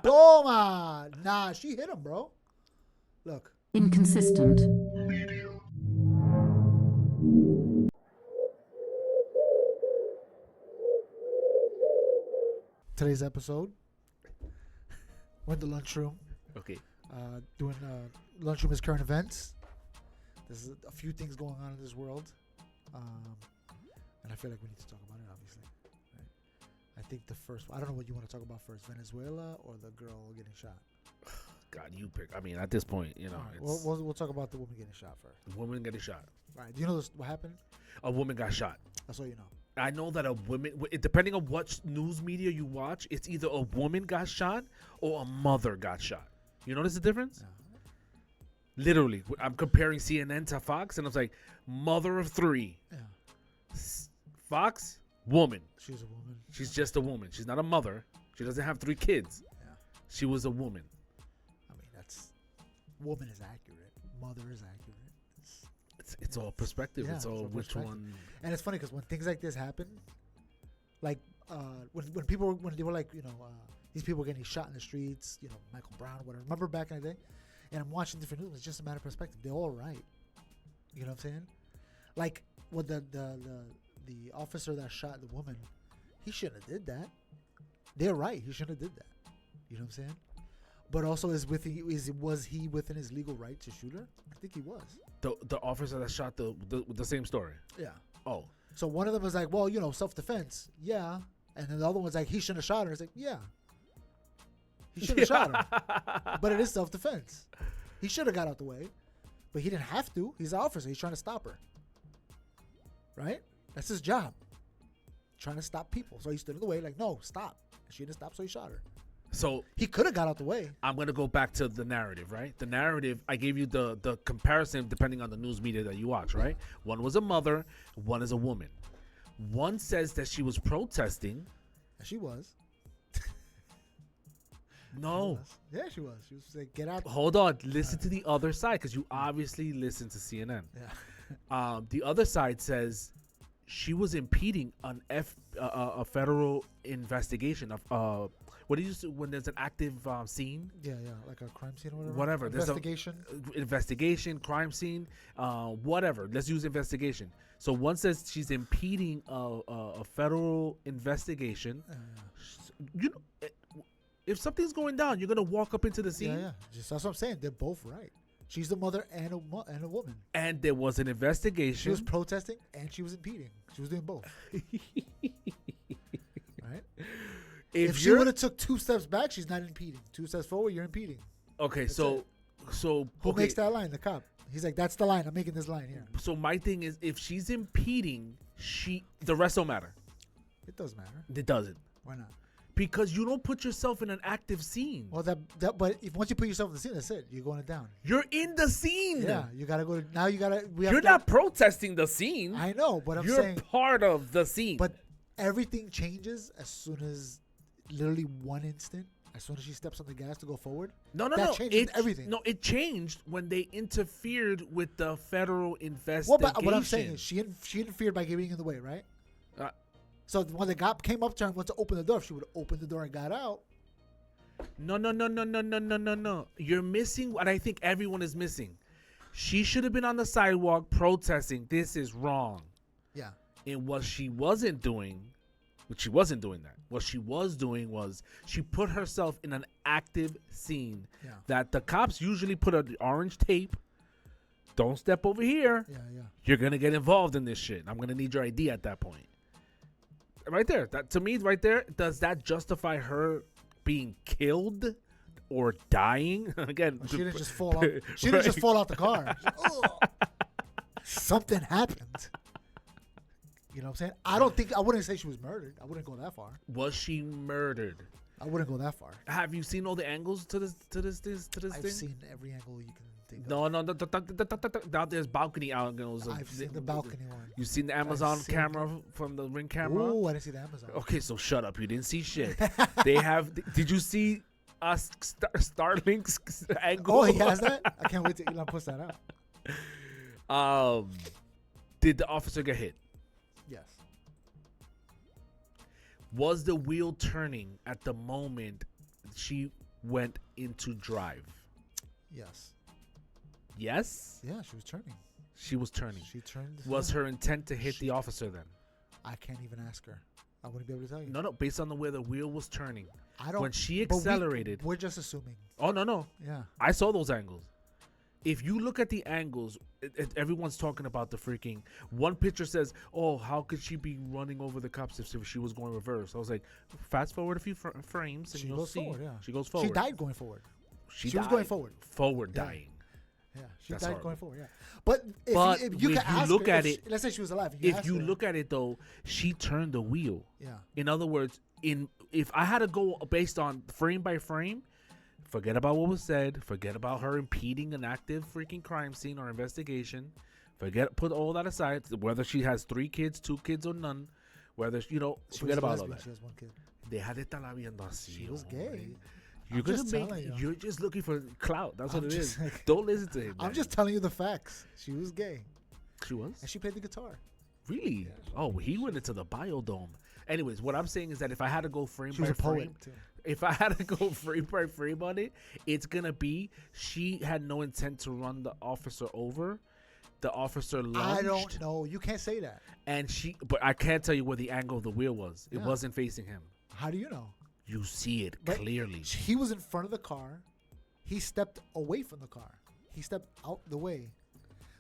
Toma. Nah, she hit him, bro. Look. Inconsistent. Today's episode, we're in the lunchroom. Okay. Doing lunchroom is current events. There's a few things going on in this world, and I feel like we need to talk about it. Obviously, right? I think the first. I don't know what you want to talk about first, Venezuela or the girl getting shot. God, you pick. I mean, at this point, you know, Right, we'll talk about the woman getting shot first. the woman getting shot. Right? Do you know what happened? A woman got shot. That's all you know. I know that a woman, depending on what news media you watch, it's either a woman got shot or a mother got shot. You notice the difference? Yeah. Literally, I'm comparing CNN to Fox, and I was like, mother of three. Yeah. Fox, woman. She's a woman. She's just a woman. She's not a mother. She doesn't have 3 kids. Yeah. She was a woman. I mean, woman is accurate. Mother is accurate. It's all perspective. Yeah, it's all which perspective. one. And it's funny because when things like this happen, like when they were like, these people getting shot in the streets, Michael Brown, whatever. Remember back in the day? And I'm watching different news. It's just a matter of perspective. They're all right. You know what I'm saying? Like with the officer that shot the woman, he shouldn't have did that. They're right. He shouldn't have did that. You know what I'm saying? But also, was he within his legal right to shoot her? I think he was. The officer that shot the same story. Yeah. Oh. So one of them was like, well, self-defense. Yeah. And then the other one's like, he shouldn't have shot her. It's like, yeah. He should have shot her. But it is self-defense. He should have got out the way. But he didn't have to. He's an officer. He's trying to stop her. Right? That's his job. Trying to stop people. So he stood in the way like, no, stop. And she didn't stop, so he shot her. So he could have got out the way. I'm going to go back to the narrative, right? The narrative, I gave you the comparison depending on the news media that you watch, right? One was a mother, one is a woman. One says that she was protesting. She was. No. She was. Yeah, she was. She was like, get out. Hold on. Listen to the other side because you obviously listen to CNN. Yeah. The other side says she was impeding a federal investigation of what do you say when there's an active scene? Yeah, like a crime scene or whatever. Whatever. Investigation. Investigation, crime scene, whatever. Let's use investigation. So one says she's impeding a federal investigation. If something's going down, you're gonna walk up into the scene. Yeah. That's what I'm saying. They're both right. She's the mother and a woman. And there was an investigation. She was protesting and she was impeding. She was doing both. Right? If she would have took 2 steps back, she's not impeding. 2 steps forward, you're impeding. Okay, That's so who makes that line? The cop. He's like, that's the line. I'm making this line here. So my thing is, if she's impeding, the rest don't matter. It does matter. It doesn't. Why not? Because you don't put yourself in an active scene. Well, but if once you put yourself in the scene, that's it. You're going down. You're in the scene. Yeah, you gotta go. Now you gotta. You're not protesting the scene. I know, but you're saying part of the scene. But everything changes as soon as, literally one instant, as soon as she steps on the gas to go forward. No. That changes everything. No, it changed when they interfered with the federal investigation. Well, but what I'm saying is, she interfered by getting in the way, right? So when the cop came up to her and went to open the door, if she would have opened the door and got out. No. You're missing what I think everyone is missing. She should have been on the sidewalk protesting. This is wrong. Yeah. And what she wasn't doing, that. What she was doing was she put herself in an active scene that the cops usually put an orange tape. Don't step over here. Yeah. You're going to get involved in this shit. I'm going to need your ID at that point. Right there. That to me, right there, does that justify her being killed or dying? Again, she didn't just fall out. She didn't just fall out the car. Something happened. You know what I'm saying? I wouldn't say she was murdered. I wouldn't go that far. Was she murdered? I wouldn't go that far. Have you seen all the angles to this thing? I've seen every angle you can think No. of. There's balcony angles. I've seen the balcony one. You seen the Amazon camera from the Ring camera? Oh, I didn't see the Amazon. Okay, so shut up. You didn't see shit. They have. Did you see Starlink's angle? Oh, he has that? I can't wait till Elon puts that out. Did the officer get hit? Yes. Was the wheel turning at the moment she went into drive? Yes. Yes? Yeah, she was turning. She was turning. She turned. Was her intent to hit the officer then? I can't even ask her. I wouldn't be able to tell you. No. Based on the way the wheel was turning. I don't. When she accelerated. We're just assuming. Oh, no. Yeah. I saw those angles. If you look at the angles, everyone's talking about the freaking. One picture says, "Oh, how could she be running over the cops if she was going reverse?" I was like, fast forward a few frames, and She you'll goes see. forward. Yeah. She goes forward. She died going forward. She was going forward. Forward Yeah. dying. Yeah, she That's died horrible. going forward. Yeah, but if you look at it, let's say she was alive. If you look at it though, she turned the wheel. Yeah. In other words, if I had to go based on frame by frame, forget about what was said. Forget about her impeding an active freaking crime scene or investigation. Put all that aside. Whether she has 3 kids, 2 kids, or none. Whether forget about all that. She has 1 kid. Deja de estarla viendo así. She was gay. You're just looking for clout. That's what it is. Like, Don't listen to him. I'm just telling you the facts. She was gay. She was? And she played the guitar. Really? Yeah, Oh, he went into the biodome. Anyways, what I'm saying is that if I had to go frame She was by a poet frame, too. if I had to go frame by frame on it, it's gonna be she had no intent to run the officer over. The officer lunged. I don't know. You can't say that. But I can't tell you where the angle of the wheel was. It Yeah. wasn't facing him. How do you know? You see it But clearly. He was in front of the car. He stepped away from the car. He stepped out the way.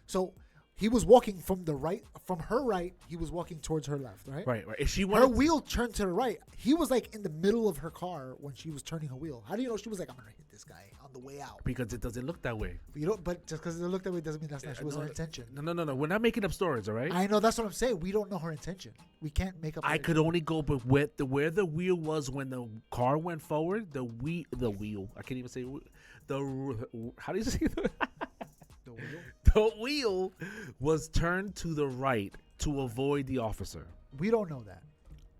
So he was walking from her right. He was walking towards her left, right? Right. If she Her wanted, wheel turned to the right. He was like in the middle of her car when she was turning her wheel. How do you know she was like, I'm gonna hit this guy on the way out? because it doesn't look that way. But you don't. But just because it looked that way doesn't mean that's not. She was her intention. No. We're not making up stories, all right? I know that's what I'm saying. We don't know her intention. We can't make up. I could only go but where the wheel was when the car went forward. The wheel. I can't even say how do you say that? The wheel. The wheel was turned to the right to avoid the officer. We don't know that.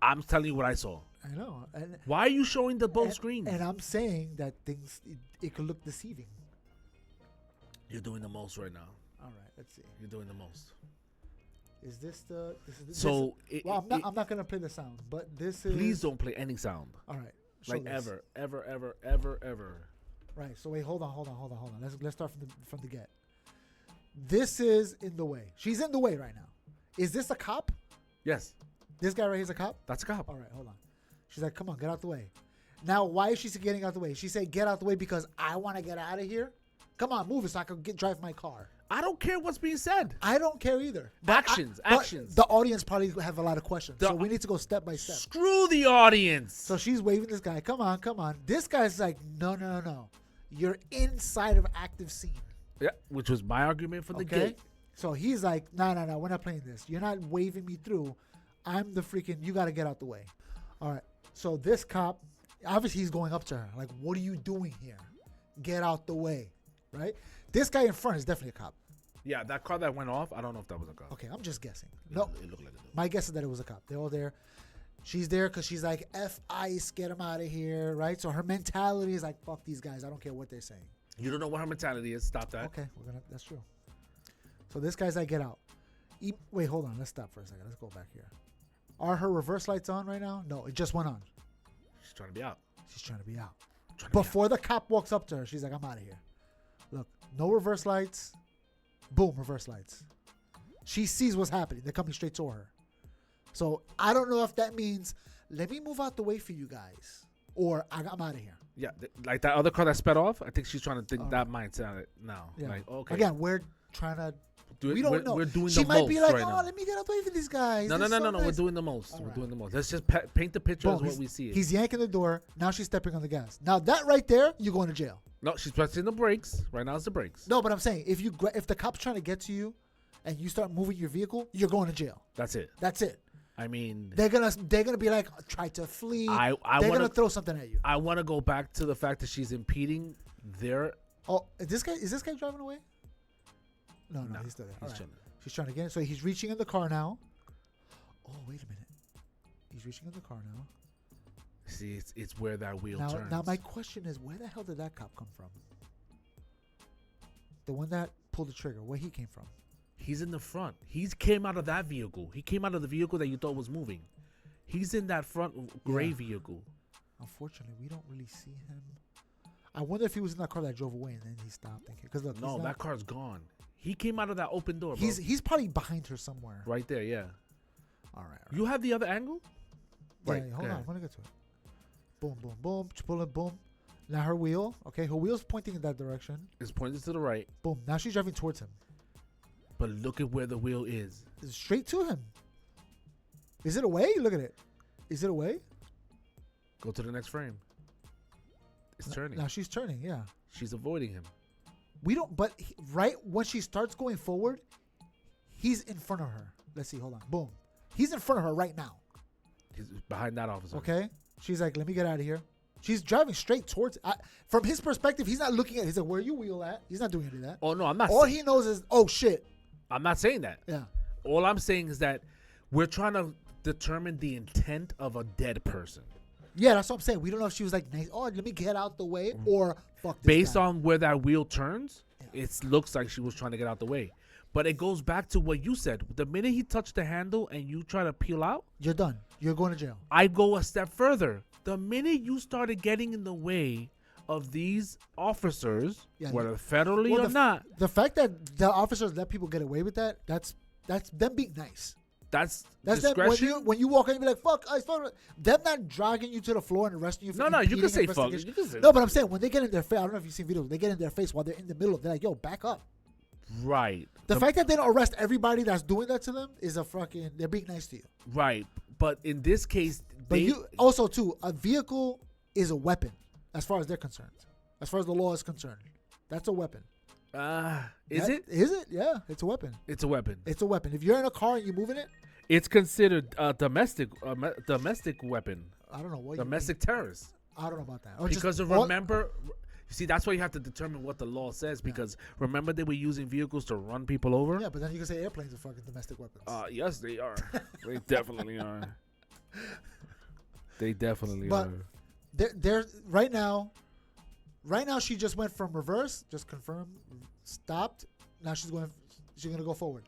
I'm telling you what I saw. I know. And, Why are you showing the both screens? And I'm saying that it could look deceiving. You're doing the most right now. All right, let's see. You're doing the most. Is this the? So I'm not gonna play the sound, but this is. please don't play any sound. All right. show Like this. ever. Right. So wait, hold on. Let's start from the get. This is in the way. She's in the way right now. Is this a cop? Yes, This guy right here is a cop? that's a cop. All right, hold on. She's like, come on, get out the way. Now, why is she getting out the way? She said, get out the way because I want to get out of here. Come on, move it so I can drive my car. I don't care what's being said. I don't care either. Actions. The audience probably have a lot of questions. So we need to go step by step. Screw the audience. So she's waving this guy. Come on. This guy's like, no. You're inside of active scene. Yeah, which was my argument from the gate. So he's like, no, we're not playing this. You're not waving me through. I'm the freaking, you got to get out the way. All right. So this cop, obviously he's going up to her. Like, what are you doing here? Get out the way. Right? This guy in front is definitely a cop. Yeah, that car that went off, I don't know if that was a cop. Okay, I'm just guessing. No, It looked like it. my guess is that it was a cop. They're all there. She's there because she's like, F ICE, get them out of here, right? So her mentality is like, fuck these guys. I don't care what they're saying. You don't know what her mentality is. Stop that. Okay, that's true. So this guy's like, get out. Wait, hold on. Let's stop for a second. Let's go back here. Are her reverse lights on right now? No, it just went on. She's trying to be out. She's trying to be out. Before the cop walks up to her, she's like, I'm out of here. Look, no reverse lights. Boom, reverse lights. She sees what's happening. They're coming straight to her. So I don't know if that means, let me move out the way for you guys. Or I'm out of here. Yeah, like that other car that sped off. I think she's trying to think that mindset now. Yeah. Like, okay. Again, we're trying to. We we're, don't know. We're doing she the might most be like, right now. let me get out the way for these guys. No. Nice. We're doing the most. All We're right. doing the most. Let's just paint the picture as what we see it. He's yanking the door. Now she's stepping on the gas. Now that right there, you're going to jail. No, she's pressing the brakes. Right now it's the brakes. No, but I'm saying if the cop's trying to get to you, and you start moving your vehicle, you're going to jail. That's it. That's it. I mean, they're gonna be like, try to flee. They're gonna throw something at you. I want to go back to the fact that she's impeding their. Oh, is this guy driving away? No, he's still there. He's right. chilling. She's trying to get it. So he's reaching in the car now. Oh, wait a minute. He's reaching in the car now. See, it's where that wheel turns. Now my question is, where the hell did that cop come from? The one that pulled the trigger. Where he came from? He's in the front. He came out of that vehicle. He came out of the vehicle that you thought was moving. He's in that front gray vehicle. Unfortunately, we don't really see him. I wonder if he was in that car that drove away and then he stopped. Because look, no, that car's gone. He came out of that open door. Bro. He's probably behind her somewhere. Right there, yeah. All right. You have the other angle? Yeah, Right. hold on. I'm gonna get to it. Boom, boom, boom. Pull it, boom. Now her wheel. Okay, her wheel's pointing in that direction. It's pointing to the right. Boom. Now she's driving towards him. But look at where the wheel is. It's straight to him. Is it away? Look at it. Is it away? Go to the next frame. It's turning. Now she's turning. Yeah. She's avoiding him. We don't. But right when she starts going forward, he's in front of her. Let's see. Hold on. Boom. He's in front of her right now. He's behind that officer. Okay. She's like, let me get out of here. She's driving straight towards. From his perspective, he's not looking at. He's like, where you wheel at? He's not doing any of that. Oh no, I'm not. All he knows is, oh shit. I'm not saying that. Yeah. All I'm saying is that we're trying to determine the intent of a dead person. Yeah, that's what I'm saying. We don't know if she was like, nice. Oh, let me get out the way, or fuck this Based guy. on where that wheel turns, it looks like she was trying to get out the way. But it goes back to what you said. The minute he touched the handle and you try to peel out, You're done. You're going to jail. I go a step further. The minute you started getting in the way of these officers, whether federally or not, The fact that the officers let people get away with that's them being nice. that's Them, discretion. when you walk in and be like, fuck, I thought them not dragging you to the floor and arresting you for No, you impeding can say fuck. investigation. You can say No, but I'm saying when they get in their face, I don't know if you've seen videos, they get in their face while they're in the middle of, they're like, yo, back up. Right. The fact that they don't arrest everybody that's doing that to them is they're being nice to you. Right. But in this case, But you also too, a vehicle is a weapon as far as they're concerned. As far as the law is concerned, that's a weapon. Is it? Is it? Yeah, it's a weapon. It's a weapon. It's a weapon. If you're in a car and you're moving it, It's considered a domestic weapon. I don't know what Domestic terrorist. I don't know about that. Or Because just, remember, you see, that's why you have to determine what the law says. Because remember, they were using vehicles to run people over. Yeah, but then you can say airplanes are fucking domestic weapons. Yes, they are. They definitely are. They definitely But are. they're right now. Right now, she just went from reverse, just confirmed, stopped. Now she's gonna go forward.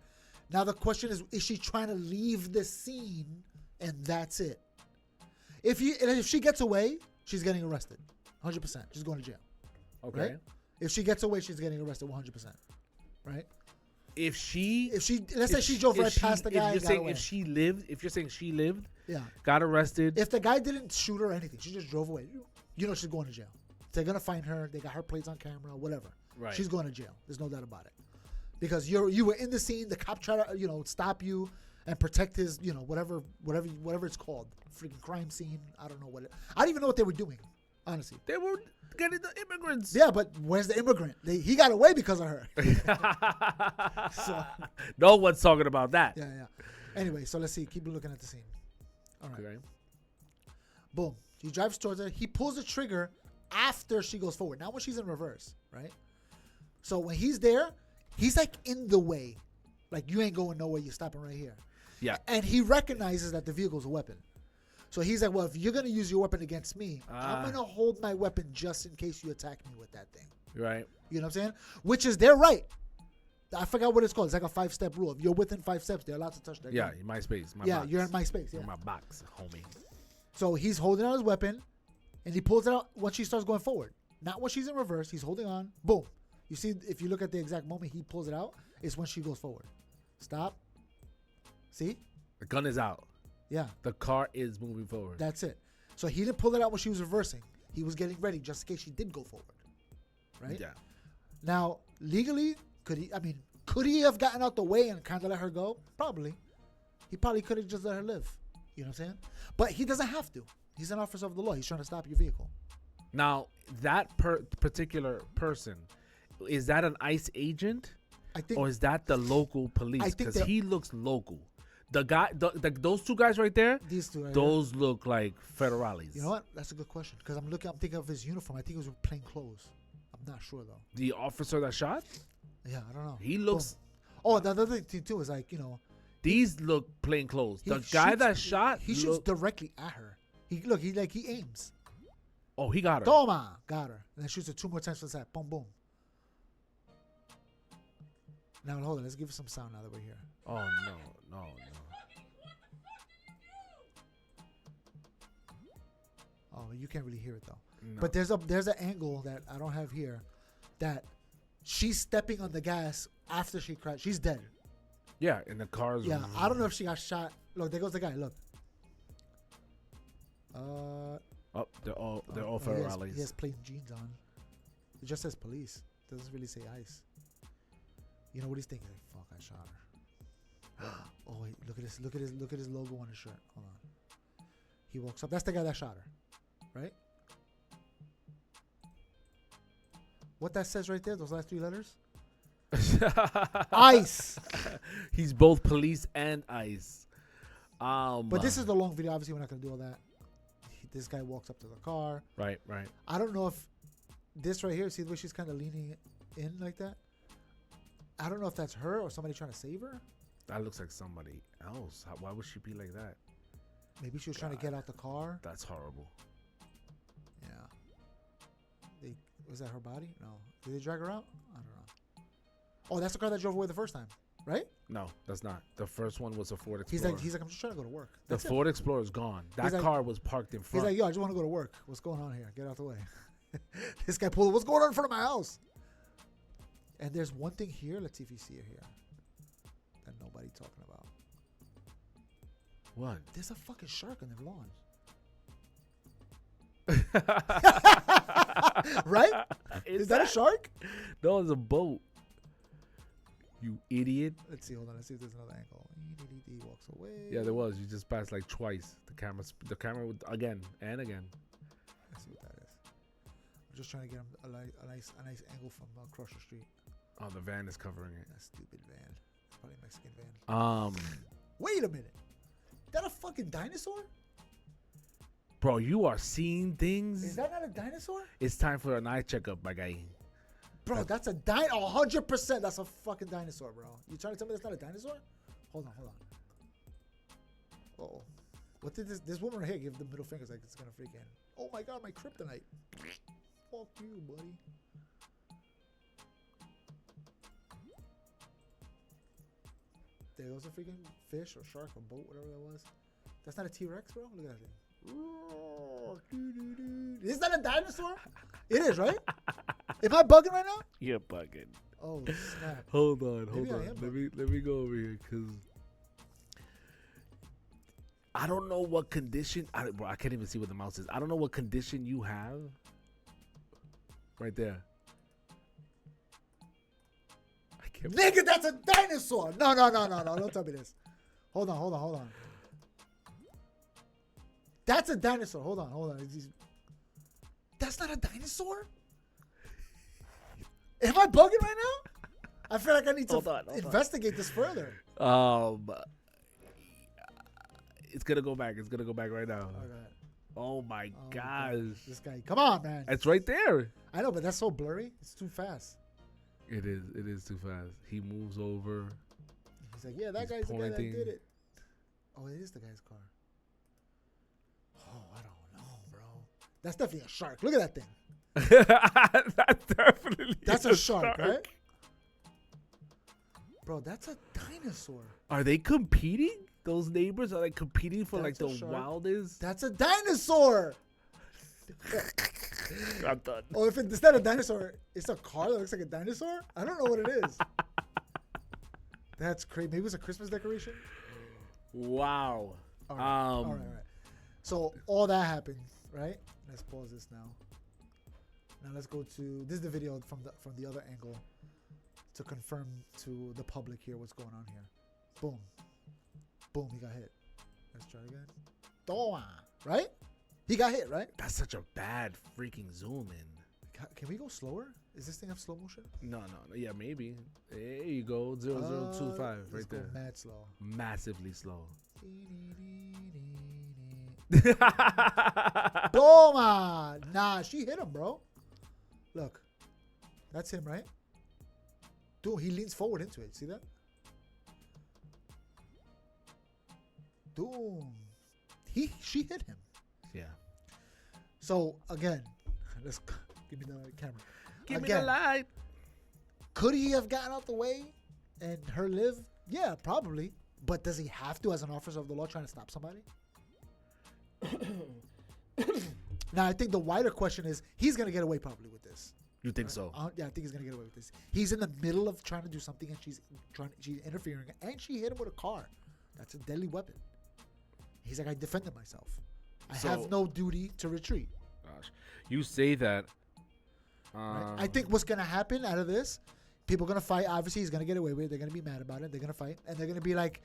Now the question is she trying to leave the scene, and that's it? If she gets away, she's getting arrested, 100%. She's going to jail. Okay. Right? If she gets away, she's getting arrested, 100%. Right? If she let's say she drove right past the guy and got away. if you're saying she lived, Yeah. got arrested. If the guy didn't shoot her or anything, she just drove away. You know she's going to jail. They're gonna find her. They got her plates on camera. Whatever. Right. She's going to jail. There's no doubt about it. Because you were in the scene. The cop tried to stop you and protect his whatever it's called, freaking crime scene. I don't know I don't even know what they were doing. Honestly. They were getting the immigrants. Yeah, but where's the immigrant? He got away because of her. So, no one's talking about that. yeah. Anyway, so let's see. Keep looking at the scene. All right. Okay. Boom. He drives towards her. He pulls the trigger after she goes forward. Not when she's in reverse, right? So when he's there, he's like in the way. Like, you ain't going nowhere. You're stopping right here. Yeah. And he recognizes that the vehicle's a weapon. So he's like, well, if you're going to use your weapon against me, I'm going to hold my weapon just in case you attack me with that thing. Right. You know what I'm saying? Which is their right. I forgot what it's called. It's like a 5-step rule. If you're within 5 steps, they're allowed to touch that gun. In my space. Box. You're in my space. Yeah. In my box, homie. So he's holding out his weapon, and he pulls it out when she starts going forward. Not when she's in reverse. He's holding on. Boom. You see, if you look at the exact moment he pulls it out, it's when she goes forward. Stop. See? The gun is out. Yeah. The car is moving forward. That's it. So he didn't pull it out when she was reversing. He was getting ready just in case she did go forward. Right? Yeah. Now, legally, could he have gotten out the way and kind of let her go? Probably. He probably could have just let her live. You know what I'm saying? But he doesn't have to. He's an officer of the law. He's trying to stop your vehicle. Now, that particular person, is that an ICE agent? I think. Or is that the local police? Because he looks local. The guy, those two guys right there, These two right those look like federales. You know what? That's a good question. Because I'm thinking of his uniform. I think it was plain clothes. I'm not sure, though. The officer that shot? Yeah, I don't know. He looks... Boom. Oh, the other thing, too, is like, These look plain clothes. The guy that shot... He shoots directly at her. He aims. Oh, he got her. Toma! Got her. And then shoots her 2 more times for the side. Boom, boom. Now, hold on. Let's give it some sound now that we're here. Oh, no. Oh, you can't really hear it though. No. But there's an angle that I don't have here, that she's stepping on the gas after she crashed. She's dead. Yeah, in the cars. Yeah, I don't know if she got shot. Look, there goes the guy. Look. Oh, they're all Ferraris. He has plain jeans on. It just says police. It doesn't really say ICE. You know what he's thinking? Like, fuck, I shot her. Oh wait, look at this. Look at his logo on his shirt. Hold on. He walks up. That's the guy that shot her, right? What that says right there? Those last 3 letters. ICE. He's both police and ICE. But this is the long video. Obviously, we're not gonna do all that. This guy walks up to the car. Right. I don't know if this right here. See the way she's kind of leaning in like that. I don't know if that's her or somebody trying to save her. That looks like somebody else. Why would she be like that? Maybe she was trying to get out the car. That's horrible. Yeah. Was that her body? No. Did they drag her out? I don't know. Oh, that's the car that drove away the first time, right? No, that's not. The first one was a Ford Explorer. He's like, I'm just trying to go to work. The Ford Explorer is gone. That car was parked in front. He's like, yo, I just want to go to work. What's going on here? Get out the way. This guy pulled. What's going on in front of my house? And there's one thing here. Let's see if you see it here. That nobody talking about. What? There's a fucking shark on their lawn. Right? Is that a shark? No, it's a boat. You idiot. Let's see. Hold on. Let's see if there's another angle. He walks away. Yeah, there was. You just passed like twice. The camera would, again and again. Let's see what that is. I'm just trying to get him a nice angle from across the street. Oh, the van is covering it. That stupid van. It's probably a Mexican van. Wait a minute. That a fucking dinosaur? Bro, you are seeing things. Is that not a dinosaur? It's time for an eye checkup, my guy. Bro, that's a 100%. That's a fucking dinosaur, bro. You trying to tell me that's not a dinosaur? Hold on. Uh-oh. What did this woman right here give the middle fingers like it's gonna freaking? Oh my god, my kryptonite. Fuck you, buddy. There goes a freaking fish or shark or boat, whatever that was. That's not a T-Rex, bro. Look at that thing. Is that a dinosaur? It is, right? Am I bugging right now? You're bugging. Oh snap! Hold on. Let me go over here because I don't know what condition. Bro, I can't even see what the mouse is. I don't know what condition you have. Right there. Nigga, that's a dinosaur. No. Don't tell me this. Hold on. That's a dinosaur. Hold on. That's not a dinosaur? Am I bugging right now? I feel like I need to investigate this further. It's gonna go back. It's gonna go back right now. Okay. Oh my gosh. This guy. Come on, man. It's right there. I know, but that's so blurry. It's too fast. It is too fast. He moves over. He's like, yeah, that guy's the guy that did it. Oh, it is the guy's car. Oh, I don't know, bro. That's definitely a shark. Look at that thing. That's a shark, right? Bro, that's a dinosaur. Are they competing? Those neighbors are like competing for like the wildest. That's a dinosaur. I'm done. Oh, if it's not a dinosaur, it's a car that looks like a dinosaur? I don't know what it is. That's crazy. Maybe it's a Christmas decoration? Wow. All right. So all that happened, right? Let's pause this now. Now let's go to this is the video from the other angle to confirm to the public here what's going on here. Boom. Boom, he got hit. Let's try again. Toma. Right? He got hit, right? That's such a bad freaking zoom in. Can we go slower? Is this thing have slow motion? No. Yeah, maybe. There you go. 0025 right there. Mad slow. Massively slow. Toma! Nah, she hit him, bro. Look. That's him, right? Dude, he leans forward into it. See that? Dude. She hit him. Yeah. So, again, let's give me the camera. Give me the light. Could he have gotten out the way and her live? Yeah, probably. But does he have to as an officer of the law trying to stop somebody? Now, I think the wider question is he's going to get away probably with this. You think so? Yeah, I think he's going to get away with this. He's in the middle of trying to do something, and she's interfering, and she hit him with a car. That's a deadly weapon. He's like, I defended myself. I have no duty to retreat. Gosh, you say that. Right? I think what's going to happen out of this, people are going to fight. Obviously, he's going to get away with it. They're going to be mad about it. They're going to fight, and they're going to be like,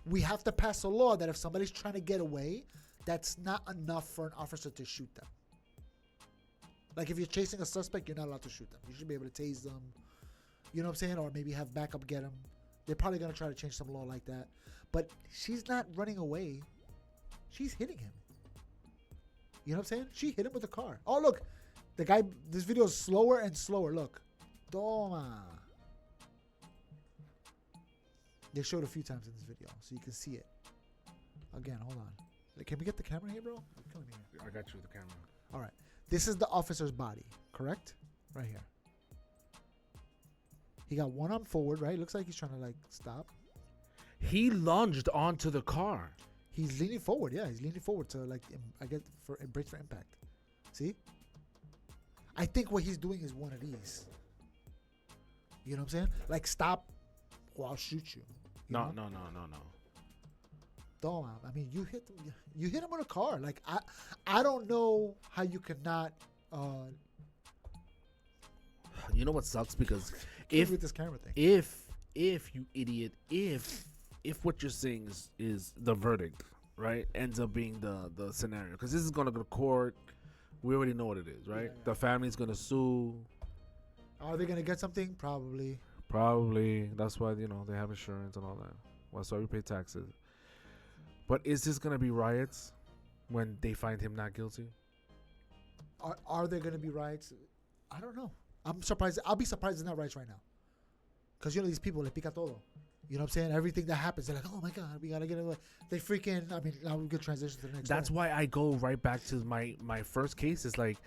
we have to pass a law that if somebody's trying to get away, that's not enough for an officer to shoot them. Like if you're chasing a suspect, you're not allowed to shoot them. You should be able to tase them. You know what I'm saying? Or maybe have backup get them. They're probably going to try to change some law like that. But she's not running away. She's hitting him. You know what I'm saying? She hit him with a car. Oh, look. The guy, this video is slower and slower. Look. Toma. They showed a few times in this video, so you can see it. Again, hold on. Can we get the camera here, bro? Come here. I got you with the camera. All right. This is the officer's body, correct? Right here. He got one arm forward, right? Looks like he's trying to like stop. He lunged onto the car. He's leaning forward. Yeah, he's leaning forward to like I get for brace for impact. See? I think what he's doing is one of these. You know what I'm saying? Like stop or I'll shoot you. No. Don't. I mean, you hit him with a car. Like I don't know how you cannot. You know what sucks because with this camera thing. If you idiot, if what you're saying is the verdict, right, ends up being the scenario, because this is gonna go to court. We already know what it is, right? Yeah. The family's gonna sue. Are they gonna get something? Probably. That's why they have insurance and all that. That's why we pay taxes. But is this gonna be riots when they find him not guilty? Are there gonna be riots? I don't know. I'm surprised. I'll be surprised it's not riots right now. Because these people, le pica todo. You know what I'm saying? Everything that happens, they're like, oh my God, we gotta get away. They freaking, I mean, now we could transition to the next That's why I go right back to my first case. Is like,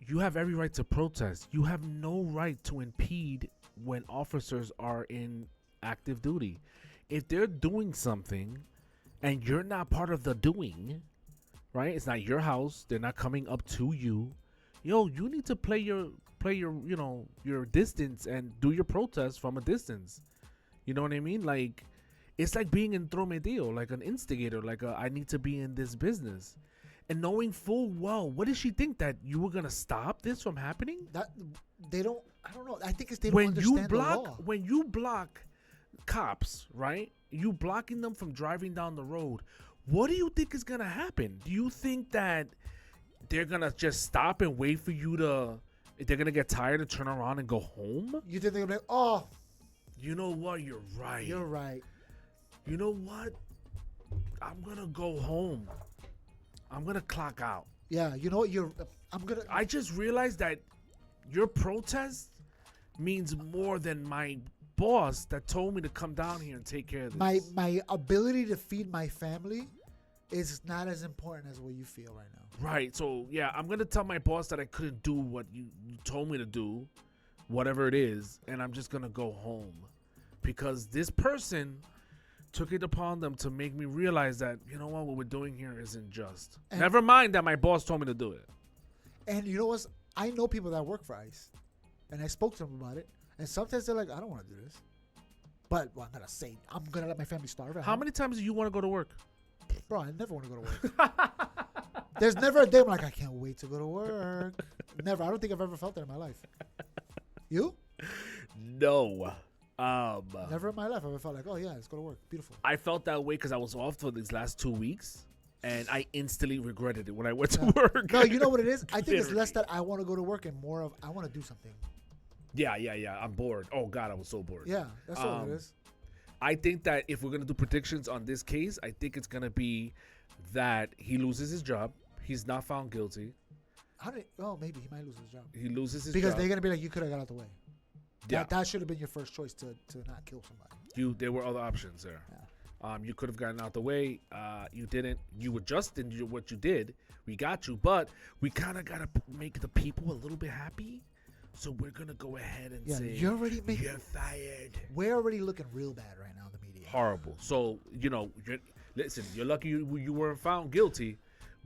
you have every right to protest. You have no right to impede when officers are in active duty. If they're doing something and you're not part of the doing, right? It's not your house. They're not coming up to you. You need to play your your distance and do your protest from a distance. You know what I mean? Like, it's like being entrometido, like an instigator, like I need to be in this business. And knowing full well, what did she think, that you were going to stop this from happening? That I don't know. I think it's they don't understand the law. When you block cops, right? You blocking them from driving down the road. What do you think is going to happen? Do you think that they're going to just stop and wait for you to, they're going to get tired and turn around and go home? You think they're going to be like, oh. You know what? You're right. You're right. You know what? I'm going to go home. I'm going to clock out. Yeah, you know what? I just realized that your protest means more than my boss that told me to come down here and take care of this. My ability to feed my family is not as important as what you feel right now. Right. So, yeah, I'm going to tell my boss that I couldn't do what you told me to do, whatever it is, and I'm just going to go home. Because this person took it upon them to make me realize that, you know what we're doing here isn't just. And never mind that my boss told me to do it. And you know what? I know people that work for ICE, and I spoke to them about it. And sometimes they're like, I don't want to do this. But I'm going to say, I'm going to let my family starve. How many times do you want to go to work? Bro, I never want to go to work. There's never a day I'm like, I can't wait to go to work. Never. I don't think I've ever felt that in my life. You? No. Never in my life have I felt like, oh yeah, let's go to work. Beautiful. I felt that way because I was off for these last 2 weeks, and I instantly regretted it when I went to work. No, you know what it is? I think it's less that I want to go to work and more of I want to do something. Yeah. I'm bored. Oh God, I was so bored. Yeah, that's all it is. I think that if we're gonna do predictions on this case, I think it's gonna be that he loses his job. He's not found guilty. Maybe he might lose his job. He loses his because job. they're gonna be like, you could have got out the way. Yeah. That should have been your first choice to not kill somebody. There were other options there. Yeah. You could have gotten out the way. You didn't. You adjusted what you did. We got you, but we kind of gotta make the people a little bit happy. So we're gonna go ahead and say you're fired. We're already looking real bad right now in the media. Horrible. So you're lucky you weren't found guilty.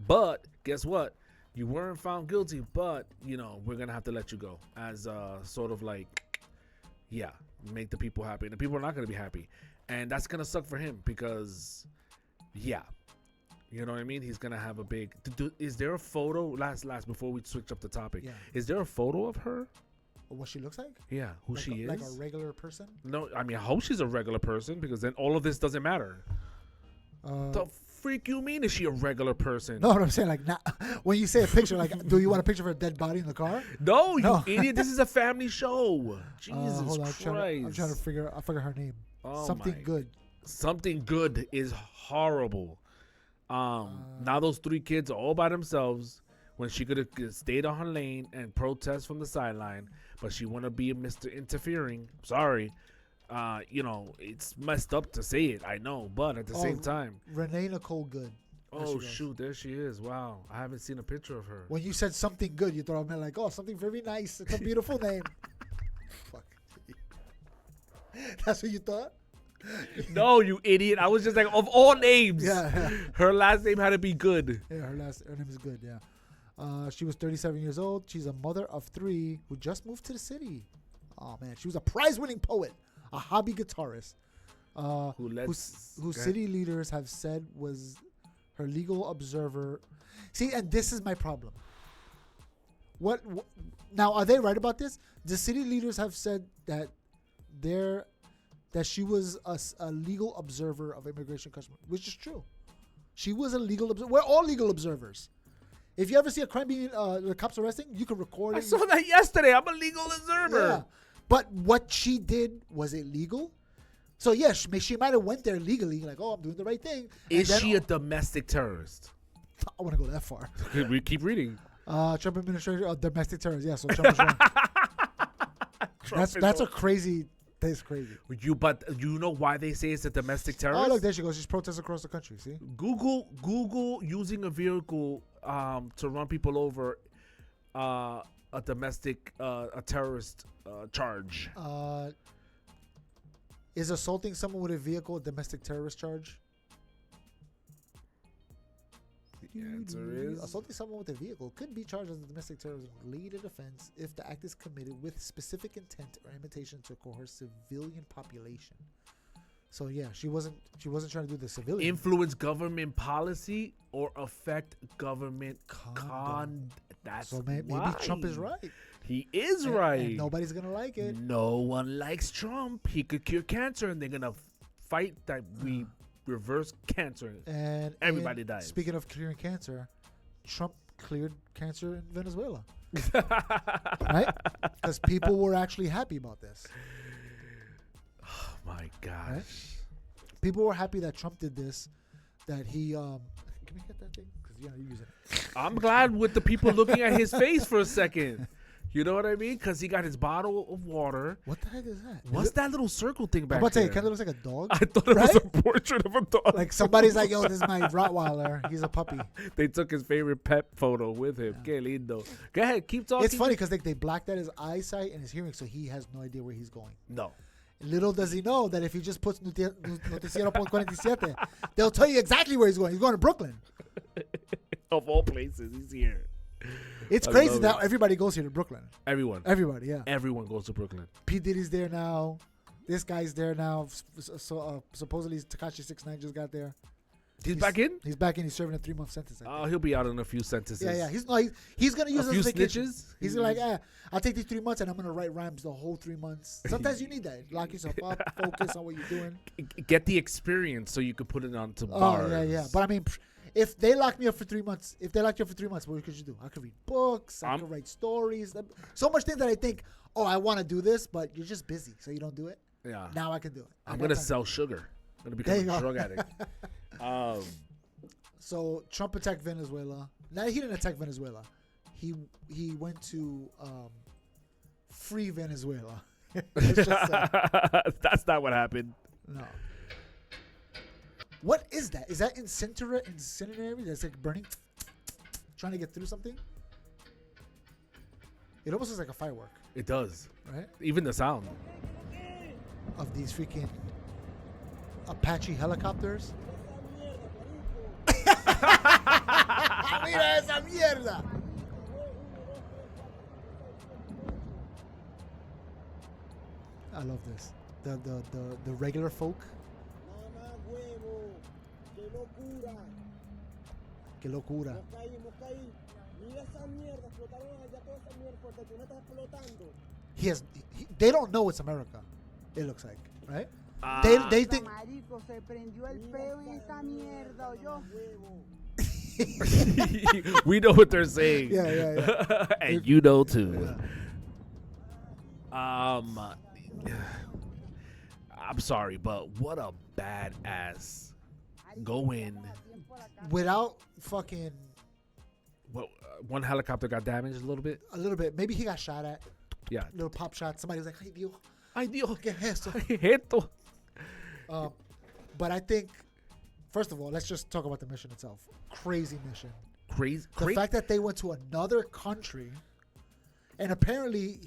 But guess what? you weren't found guilty, but we're gonna have to let you go as sort of like, yeah, make the people happy, and the people are not gonna be happy, and that's gonna suck for him because, yeah, you know what I mean. He's gonna have a big. Is there a photo? Last before we switch up the topic, is there a photo of her? What she looks like? Yeah, who she is? Like a regular person? No, I mean, I hope she's a regular person because then all of this doesn't matter. The freak you mean? Is she a regular person? No, what I'm saying, like, not, when you say a picture, like, do you want a picture of a dead body in the car? No, you idiot. This is a family show. Jesus hold on, Christ. I'm trying to figure her name. Oh, Something Good. Something Good is horrible. Now those 3 kids are all by themselves when she could have stayed on her lane and protest from the sideline, but she want to be a Mr. Interfering. Sorry. It's messed up to say it, I know, but at the same time. Renee Nicole Good. Oh, shoot, there she is. Wow. I haven't seen a picture of her. When you said Something Good, you thought I meant like, oh, something very nice. It's a beautiful name. Fuck. That's what you thought? No, you idiot. I was just like, of all names, yeah. Her last name had to be Good. Yeah, her name is Good, yeah. She was 37 years old. She's a mother of 3 who just moved to the city. Oh, man. She was a prize-winning poet, a hobby guitarist, who city leaders have said was her legal observer. See, and this is my problem. What now, are they right about this? The city leaders have said that she was a legal observer of immigration customs, which is true. She was a legal observer. We're all legal observers. If you ever see a crime being the cops arresting, you can record it. I saw that yesterday. I'm a legal observer. Yeah. But what she did, was it legal? So yes, she might have went there legally, like, oh, I'm doing the right thing. Is she a domestic terrorist? I want to go that far. We keep reading. Trump administration, domestic terrorist. Yeah, so Trump is wrong. That's a crazy. That's crazy. But you know why they say it's a domestic terrorist? Oh, look, there she goes. She's protesting across the country. See? Google using a vehicle to run people over, a domestic a terrorist charge. Is assaulting someone with a vehicle a domestic terrorist charge? The answer is assaulting someone with a vehicle could be charged as a domestic terrorism-related offense if the act is committed with specific intent or imitation to coerce civilian population. So yeah, she wasn't trying to do the civilian. Influence government policy or affect government conduct. That's so maybe Trump is right. He is right. And nobody's gonna like it. No one likes Trump. He could cure cancer, and they're gonna fight that we reverse cancer. And everybody dies. Speaking of curing cancer, Trump cleared cancer in Venezuela, right? Because people were actually happy about this. Oh my gosh! Right? People were happy that Trump did this. That he can we get that thing? Because you're using it. I'm glad with the people looking at his face for a second. You know what I mean? Because he got his bottle of water. What the heck is that? What's that little circle thing back there? I'm about to say, it kind of looks like a dog. I thought it was a portrait of a dog. Like somebody's like, yo, this is my Rottweiler. He's a puppy. They took his favorite pet photo with him. Yeah. Que lindo. Go ahead, keep talking. It's funny because they blacked out his eyesight and his hearing, so he has no idea where he's going. No. Little does he know that if he just puts Noticiero 47, they'll tell you exactly where he's going. He's going to Brooklyn. Of all places, he's here. It's crazy that everybody goes here to Brooklyn. Everybody, yeah. Everyone goes to Brooklyn. P. Diddy's there now. This guy's there now. So supposedly Tekashi 6ix9ine just got there. He's back in? He's back in. He's serving a 3-month sentence. Oh, he'll be out in a few sentences. Yeah. He's going to use a few vacation. Snitches? He's like, I'll take these 3 months and I'm going to write rhymes the whole 3 months. Sometimes you need that. Lock yourself up. Focus on what you're doing. Get the experience so you can put it onto bars. Oh, yeah. But I mean, if they locked me up for 3 months, what could you do? I could read books. I could write stories. So much things that I think, I want to do this, but you're just busy, so you don't do it. Yeah. Now I can do it. I'm going to sell sugar. I'm going to become a drug addict. So Trump attacked Venezuela. Now he didn't attack Venezuela. He went to free Venezuela. That's not what happened. No. What is that? Is that incendiary? That's like burning, trying to get through something. It almost looks like a firework. It does, right? Even the sound of these freaking Apache helicopters. Mira esa mierda. I love this. The regular folk. Mamá huevo, qué locura. Que locura. Moscaí. Mira esa mierda, explotaron allá toda esa mierda, porque tú no estás explotando. They don't know it's America. It looks like, right? Ah. They think. Marico, se prendió el peo y esta mierda, ¿oyó? We know what they're saying. Yeah. And you know too. I'm sorry, but what a badass go in. Without fucking. Well, one helicopter got damaged a little bit. A little bit. Maybe he got shot at. Yeah. Little pop shot. Somebody was like, "Ay Dios, Ay Dios, ¿qué es esto?" esto. But I think, first of all, let's just talk about the mission itself. Crazy mission. Crazy. The fact that they went to another country, and apparently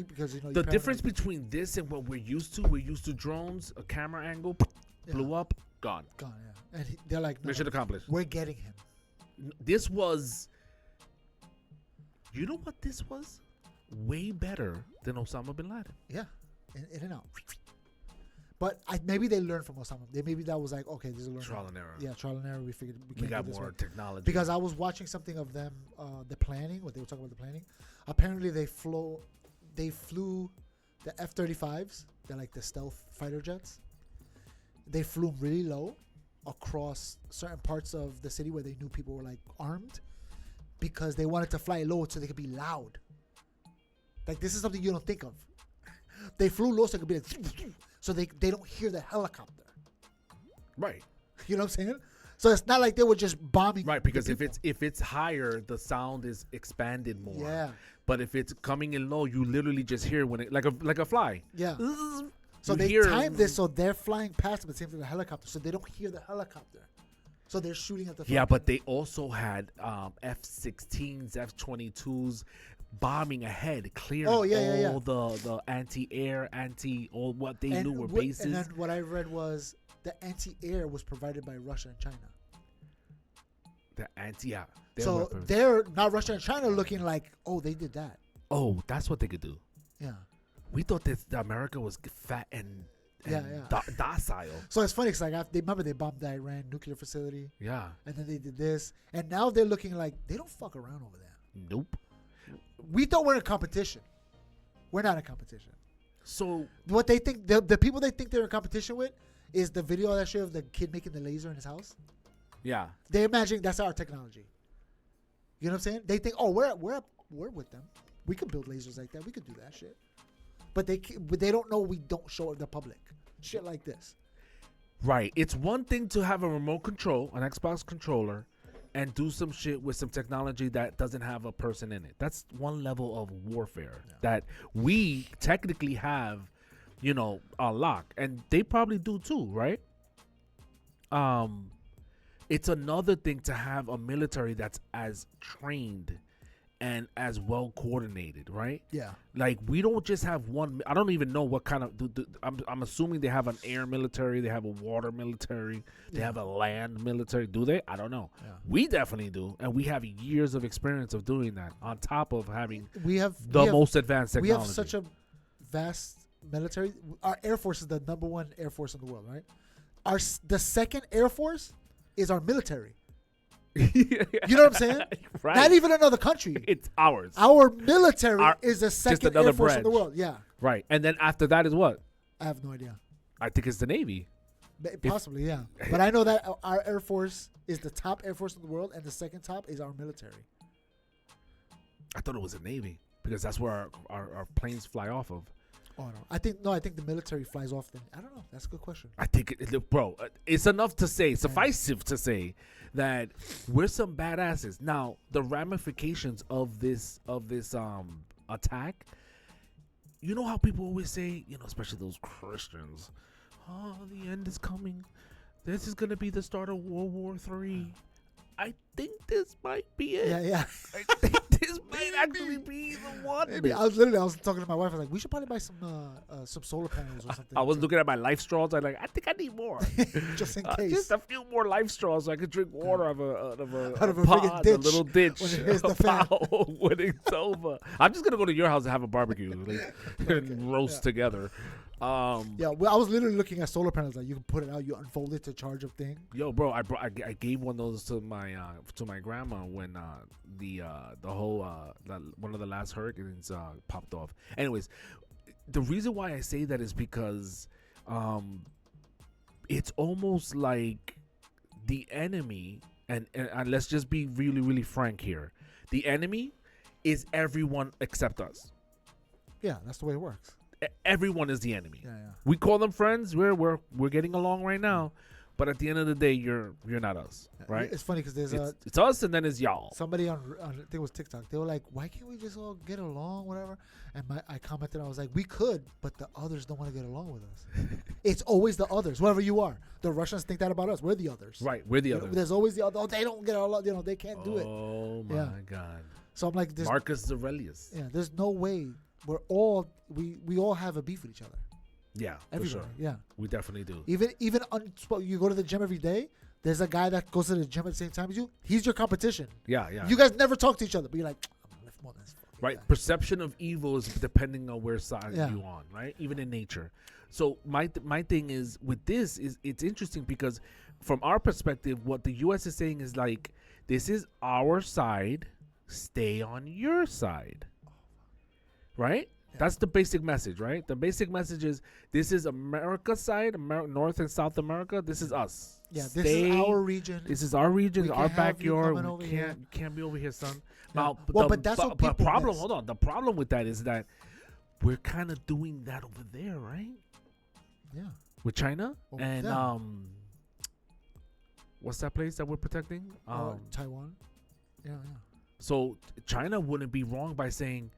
because The difference between this and what we're used to drones, a camera angle, blew up, gone. Gone, yeah. And they're like, no, Mission accomplished. we're getting him. This was, you know what this was? Way better than Osama bin Laden. Yeah, in and out. But maybe they learned from Osama. Maybe that was like, okay, this is a learning. Trial and error. Yeah, trial and error. We figured We got do this more way. technology. Because I was watching something of them, the planning. What they were talking about the planning. Apparently, they flew the F-35s. They're like the stealth fighter jets. They flew really low across certain parts of the city where they knew people were like armed, because they wanted to fly low so they could be loud. Like, this is something you don't think of. They flew low so it could be like, so they don't hear the helicopter. Right. You know what I'm saying? So it's not like they were just bombing. Right, because if it's higher, the sound is expanded more. Yeah. But if it's coming in low, you literally just hear when it like a fly. Yeah. You So they hear- timed this so they're flying past them, the same thing the helicopter, so they don't hear the helicopter. So they're shooting at the. Yeah, but they also had F-16s, F-22s bombing ahead, clearing all the anti-air, all what they knew were bases. And then what I read was the anti-air was provided by Russia and China. So weapons. they're not Russia and China looking like, oh, they did that. Oh, that's what they could do. Yeah. We thought that America was fat and docile. So it's funny because like they bombed the Iran nuclear facility. Yeah. And then they did this, and now they're looking like they don't fuck around over there. Nope. We thought we're in competition. We're not in competition. So what they think, the people they think they're in competition with, is the video that showed of the kid making the laser in his house. yeah. They imagine that's our technology. You know what I'm saying? They think, oh, we're with them. We can build lasers like that. We could do that shit. But they don't know we don't show it the public. Shit like this. Right. It's one thing to have a remote control, an Xbox controller, and do some shit with some technology that doesn't have a person in it. That's one level of warfare that we technically have, a lock, and they probably do too, right? It's another thing to have a military that's as trained and as well coordinated, right? Yeah. Like, we don't just have one. I don't even know what kind of. I'm assuming they have an air military, they have a water military, they have a land military. Do they? I don't know. Yeah. We definitely do, and we have years of experience of doing that. On top of having We have most advanced we technology. have such a vast military. Our Air Force is the number one Air Force in the world, right? The second Air Force is our military. You know what I'm saying? Right. Not even another country. It's ours. Our military is the second another Air Force in the branch. world. Yeah. Right. And then after that is what? I have no idea. I think it's the Navy. Possibly, yeah. But I know that our Air Force is the top Air Force in the world, and the second top is our military. I thought it was the Navy because that's where our planes fly off of. Oh no, I think the military flies off. Then I don't know. That's a good question. I think, it's enough to say, suffice it to say, that we're some badasses. Now, the ramifications of this attack, you know how people always say, especially those Christians, oh, the end is coming. This is gonna be the start of World War III. I think this might be it. Yeah. I think this might actually be the one. Maybe. I was talking to my wife. I was like, we should probably buy some solar panels or something. I was looking at my life straws. I think I need more. Just in case. Just a few more life straws so I could drink water out of a friggin' ditch a little ditch. when it hits the fan. When it's over. I'm just gonna go to your house and have a barbecue and roast together. Yeah, well, I was literally looking at solar panels. Like, you can put it out, you unfold it to charge a thing. Yo, bro, I gave one of those to my grandma when the whole one of the last hurricanes popped off. Anyways, the reason why I say that is because it's almost like the enemy, and let's just be really, really frank here. The enemy is everyone except us. Yeah, that's the way it works. Everyone is the enemy. Yeah. We call them friends. We're getting along right now, but at the end of the day, you're not us, right? It's funny because there's it's us and then it's y'all. somebody on I think it was TikTok. They were like, "Why can't we just all get along, whatever?" And I commented, I was like, "We could, but the others don't want to get along with us." It's always the others, whoever you are. The Russians think that about us. We're the others. Right, we're the others. There's always the other. Oh, they don't get along. They can't do it. Oh my God. So I'm like, Marcus Aurelius. Yeah, there's no way. We're all we all have a beef with each other. Yeah, Everybody. for sure. Yeah, We definitely do. even you go to the gym every day. There's a guy that goes to the gym at the same time as you. He's your competition. Yeah. You guys never talk to each other, but you're like, I'm gonna lift more than this fucking Right. guy. Perception of evil is depending on where side Yeah. you on, right? Even in nature. So my thing is with this is it's interesting because from our perspective, what the U.S. is saying is like, this is our side. Stay on your side. Right? That's the basic message, right? The basic message is this is America's side, North and South America. This is us. Yeah, this is our region. This is our region, We our can't have you backyard. coming We over here. can't be over here, son. Yeah. Now, But that's what people problem. miss. Hold on. The problem with that is that we're kind of doing that over there, right? Yeah. With China Well, and yeah. what's that place that we're protecting? Taiwan. Yeah. So China wouldn't be wrong by saying,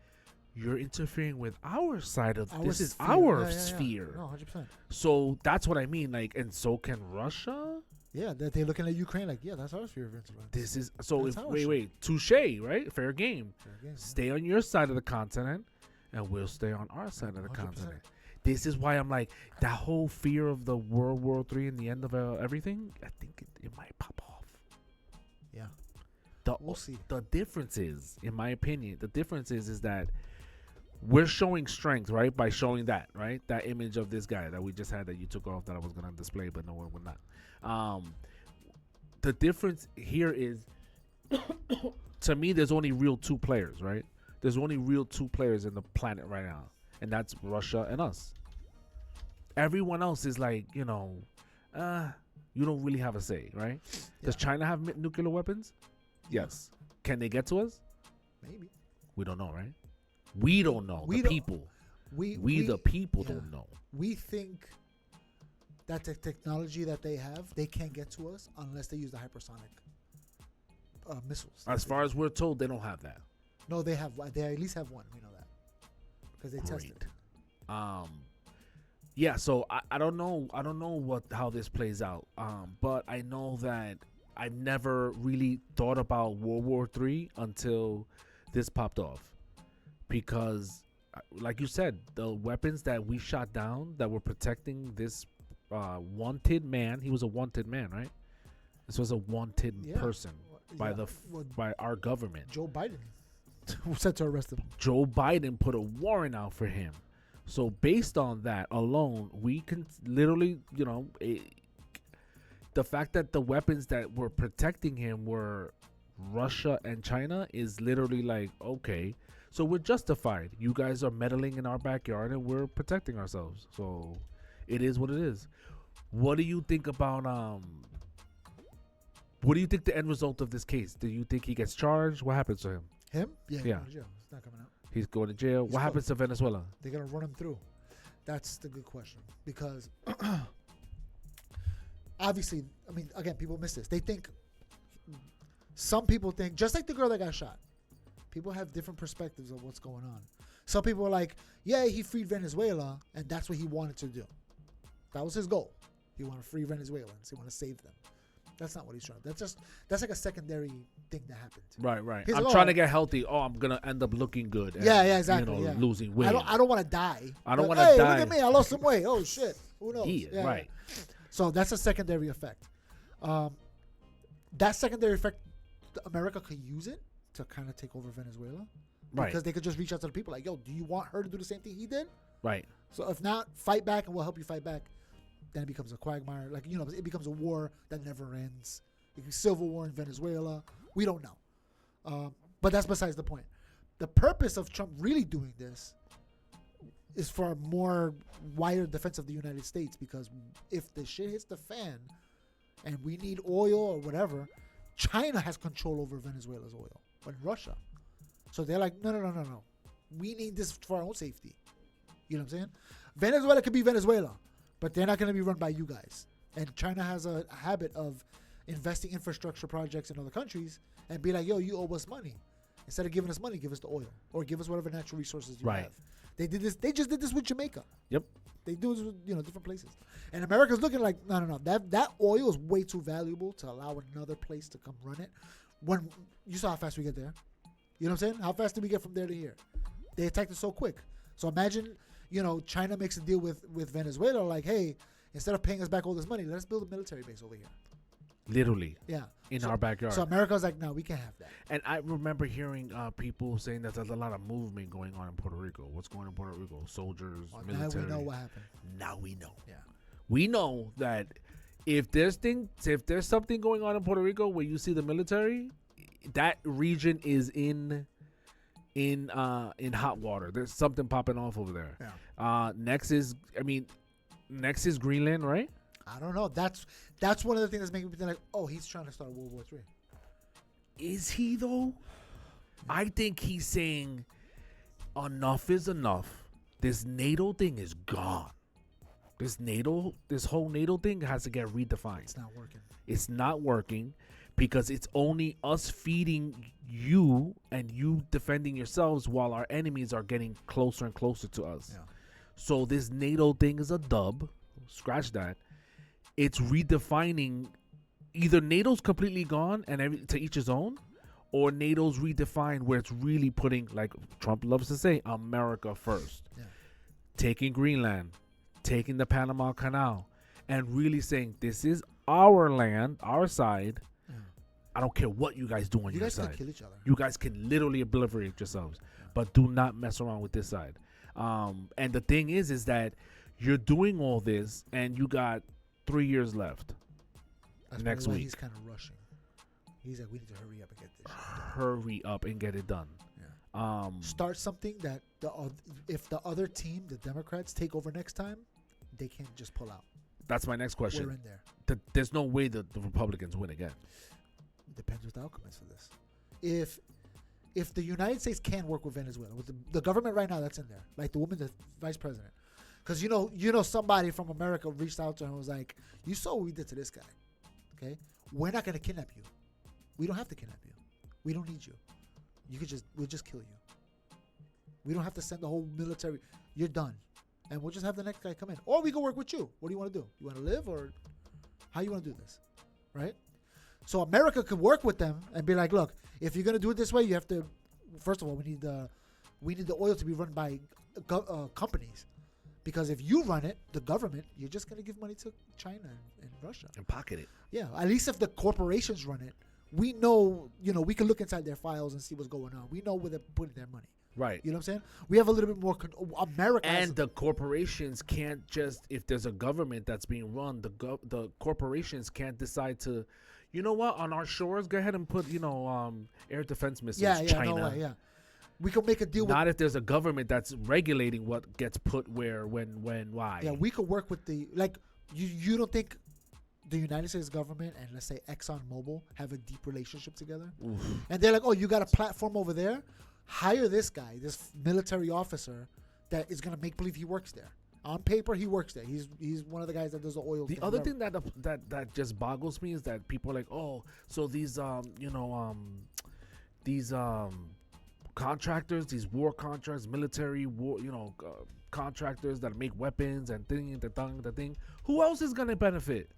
you're interfering with our side of this is sphere. our Yeah. sphere. No, 100%. So that's what I mean. Like, and so can Russia. Yeah, that they're looking at Ukraine like, yeah, that's our sphere of influence. This is so. That's If our wait, touche, right? Fair game. Fair game, yeah. Stay on your side of the continent, and we'll stay on our side of the 100%. continent. This is why I'm like that whole fear of the World War III and the end of everything. I think it might pop off. Yeah. We'll see. The difference is, in my opinion, is that we're showing strength, right? By showing that, right? That image of this guy that we just had that you took off that I was going to display, but no one would not. The difference here is, to me, there's only real two players, right? There's only real two players in the planet right now, and that's Russia and us. Everyone else is like, you don't really have a say, right? Yeah. Does China have nuclear weapons? Yes. Can they get to us? Maybe. We don't know, right? We don't know. The people don't know. We think that the technology that they have, they can't get to us unless they use the hypersonic missiles. As far as we're told, they don't have that. No, they have. They at least have one. We know that because they tested. Yeah. So I don't know. I don't know how this plays out. But I know that I've never really thought about World War III until this popped off. Because, like you said, the weapons that we shot down that were protecting this wanted man, he was a wanted man, right? This was a wanted person by our government. Joe Biden was set to arrest him. Joe Biden put a warrant out for him. So based on that alone, we can literally, the fact that the weapons that were protecting him were Russia and China is literally like, okay, so we're justified. You guys are meddling in our backyard and we're protecting ourselves. So it is what it is. What do you think about what do you think the end result of this case? Do you think he gets charged? What happens to him? Him? Yeah. Yeah. He's not coming out. He's going to jail. What happens to Venezuela? They're gonna run him through. That's the good question because obviously, I mean, again, people miss this. They think. Some people think, just like the girl that got shot, people have different perspectives of what's going on. Some people are like, yeah, he freed Venezuela, and that's what he wanted to do. That was his goal. He wanted to free Venezuelans. He wanted to save them. That's not what he's trying. That's like a secondary thing that happened. Right. He's I'm like, trying oh, to get healthy. Oh, I'm gonna end up looking good. And, yeah, exactly. You know, losing weight. I don't want to die. I don't Like, want to hey, die. Look at me. I lost some weight. Oh shit. Who knows? Yeah, right. So that's a secondary effect. That secondary effect, America could use it to kind of take over Venezuela. Right. Because they could just reach out to the people like, yo, do you want her to do the same thing he did? Right. So if not, fight back and we'll help you fight back. Then it becomes a quagmire. Like, it becomes a war that never ends. It could be civil war in Venezuela. We don't know. But that's besides the point. The purpose of Trump really doing this is for a more wider defense of the United States, because if the shit hits the fan and we need oil or whatever, China has control over Venezuela's oil, and Russia. So they're like, no. We need this for our own safety. You know what I'm saying? Venezuela could be Venezuela, but they're not going to be run by you guys. And China has a habit of investing infrastructure projects in other countries and be like, yo, you owe us money. Instead of giving us money, give us the oil or give us whatever natural resources you have. They did this. They just did this with Jamaica. Yep. They do this with, different places. And America's looking like, no. That oil is way too valuable to allow another place to come run it. When you saw how fast we get there. You know what I'm saying? How fast did we get from there to here? They attacked us so quick. So imagine, China makes a deal with Venezuela, like, hey, instead of paying us back all this money, let's build a military base over here. Literally. Yeah. In our backyard. So America's like, no, we can't have that. And I remember hearing people saying that there's a lot of movement going on in Puerto Rico. What's going on in Puerto Rico? Soldiers, military. Now we know what happened. Now we know. Yeah. We know that if there's something going on in Puerto Rico where you see the military, that region is in hot water. There's something popping off over there. Yeah. Next is Greenland, right? I don't know. That's one of the things that's making me think like, oh, he's trying to start World War III. Is he though? I think he's saying enough is enough. This NATO thing is gone. This whole NATO thing has to get redefined. It's not working. It's not working because it's only us feeding you and you defending yourselves while our enemies are getting closer and closer to us. Yeah. So this NATO thing is a dub. Scratch that. It's redefining. Either NATO's completely gone and to each his own, or NATO's redefined where it's really putting, like Trump loves to say, America first. Yeah. Taking Greenland, taking the Panama Canal, and really saying this is our land, our side. Yeah. I don't care what you guys do on You your guys side. could kill each other. You guys can literally obliterate yourselves, but do not mess around with this side. And the thing is that you're doing all this, and you got 3 years left. That's next why week. he's kind of rushing. He's like, we need to hurry up and get this shit done. Hurry up and get it done. Yeah. Start something that if the other team, the Democrats, take over next time, they can't just pull out. That's my next question. We're in there. There's no way that the Republicans win again. It depends what the outcome is for this. If the United States can work with Venezuela, with the government right now that's in there, like the woman, the vice president, because you know somebody from America reached out to her and was like, you saw what we did to this guy, okay? We're not gonna kidnap you. We don't have to kidnap you. We don't need you. We'll just kill you. We don't have to send the whole military. You're done, and we'll just have the next guy come in, or we can work with you. What do you want to do? You want to live, or how you want to do this, right? So America could work with them and be like, look, if you're gonna do it this way, you have to. First of all, we need the oil to be run by companies, because if you run it, the government, you're just gonna give money to China and Russia And pocket it. Yeah, at least if the corporations run it, we know. We can look inside their files and see what's going on. We know where they're putting their money. Right. You know what I'm saying? We have a little bit more. America And the corporations can't just, if there's a government that's being run, the corporations can't decide to, you know what, on our shores, go ahead and put, air defense missiles. China. No way, yeah. We could make a deal Not if there's a government that's regulating what gets put where, when, why. Yeah, we could work with you don't think the United States government and let's say ExxonMobil have a deep relationship together? Oof. And they're like, oh, you got a platform over there? Hire this guy, this military officer that is going to make believe he works there. On paper, he works there. He's one of the guys that does the oil. The other thing that just boggles me is that people are like, oh, so these contractors, these war contractors, military war, contractors that make weapons and the thing. Who else is gonna benefit?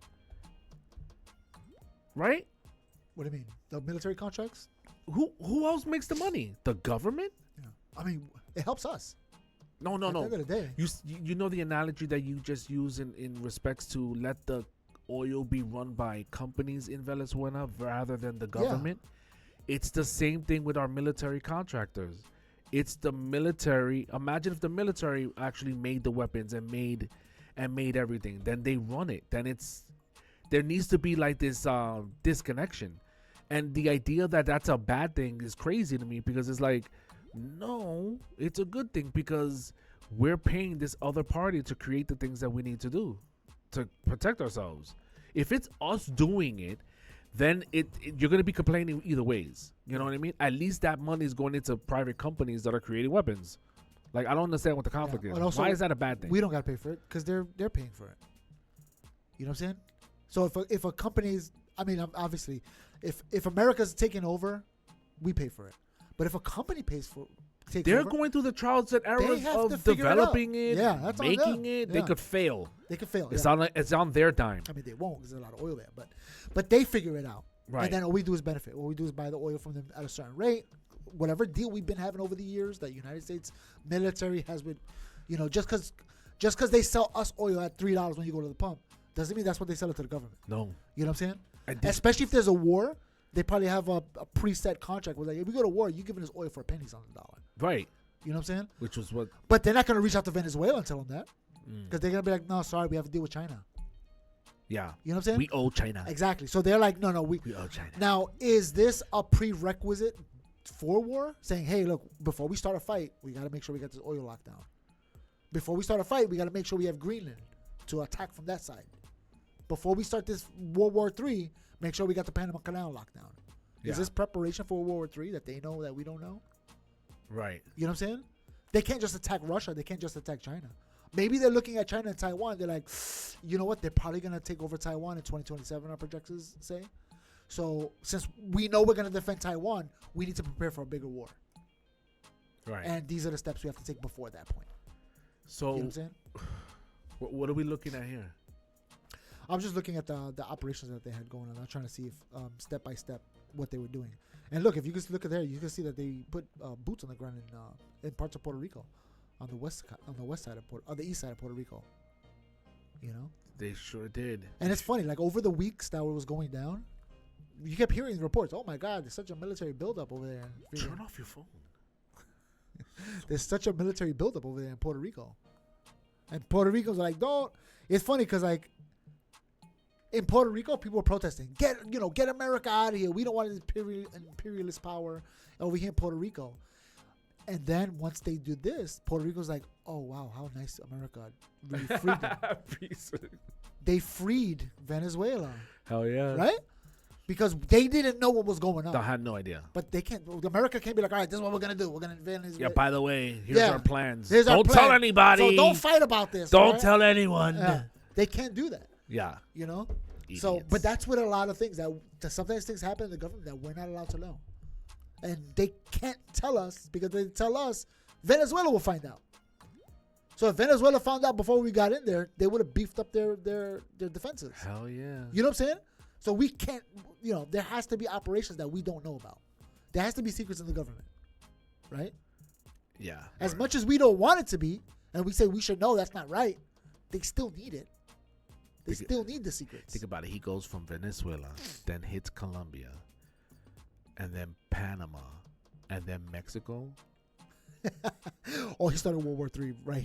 right? What do you mean? The military contracts? Who else makes the money? The government? Yeah. I mean, it helps us. No. At the end of the day. You know the analogy that you just use in respects to let the oil be run by companies in Venezuela rather than the government? It's the same thing with our military contractors. It's the military. Imagine if the military actually made the weapons and made everything. Then they run it. Then there needs to be like this disconnection. And the idea that that's a bad thing is crazy to me, because it's like, no, it's a good thing, because we're paying this other party to create the things that we need to do to protect ourselves. If it's us doing it, then you're going to be complaining either ways. You know what I mean? At least that money is going into private companies that are creating weapons. Like, I don't understand what the conflict is. Also, why is that a bad thing? We don't got to pay for it because they're paying for it. You know what I'm saying? So if a company's, I mean, obviously, if America's taking over, we pay for it. But if a company takes they're over, going through the trials and errors of developing it, that's making it. Yeah. They could fail. It's on their dime. I mean, they won't because there's a lot of oil there, but they figure it out. Right. And then all we do is benefit. What we do is buy the oil from them at a certain rate. Whatever deal we've been having over the years, that United States military has with, just because they sell us oil at $3 when you go to the pump, doesn't mean that's what they sell it to the government. No. You know what I'm saying? Especially if there's a war, they probably have a preset contract where, like, if we go to war, you're giving us oil for pennies on the dollar. Right. You know what I'm saying? Which was what. But they're not going to reach out to Venezuela and tell them that, because they're going to be like, no, sorry, we have to deal with China. Yeah. You know what I'm saying? We owe China. Exactly. So they're like, no, we owe China. Now, is this a prerequisite for war? Saying, hey, look, before we start a fight, we got to make sure we got this oil locked down. Before we start a fight, we got to make sure we have Greenland to attack from that side. Before we start this World War III, make sure we got the Panama Canal locked down. Yeah. Is this preparation for World War III that they know that we don't know? Right. You know what I'm saying? They can't just attack Russia. They can't just attack China. Maybe they're looking at China and Taiwan. They're like, you know what? They're probably going to take over Taiwan in 2027, our projections say. So since we know we're going to defend Taiwan, we need to prepare for a bigger war. Right. And these are the steps we have to take before that point. So you know what I'm saying? What are we looking at here? I'm just looking at the operations that they had going on. I'm trying to see if step by step what they were doing. And look, if you just look at there, you can see that they put boots on the ground in parts of Puerto Rico, on the west side of on the east side of Puerto Rico. You know, they sure did. And it's funny, like over the weeks that it was going down, you kept hearing reports. Oh my God, there's such a military buildup over there. Turn off your phone. There's such a military buildup over there in Puerto Rico, and Puerto Rico's like, don't. It's funny because like in Puerto Rico, people were protesting. Get America out of here. We don't want imperialist power over here in Puerto Rico. And then once they do this, Puerto Rico's like, oh wow, how nice America really freed them. They freed Venezuela. Hell yeah. Right? Because they didn't know what was going on. I had no idea. But they can't. America can't be like, all right, this is what we're gonna do. We're gonna invade Venezuela. Yeah. By the way, here's our plans. Don't tell anybody. So don't fight about this. Don't tell anyone. Yeah. They can't do that. Yeah. You know. Idiots. So, but that's what a lot of things that sometimes things happen in the government that we're not allowed to know, and they can't tell us because they tell us Venezuela will find out. So if Venezuela found out before we got in there, they would have beefed up their defenses. Hell yeah. You know what I'm saying? So we can't, there has to be operations that we don't know about. There has to be secrets in the government, right? Yeah. As much as we don't want it to be, and we say we should know that's not right, they still need it. They still need the secrets. Think about it. He goes from Venezuela, then hits Colombia, and then Panama, and then Mexico. Oh, he started World War III right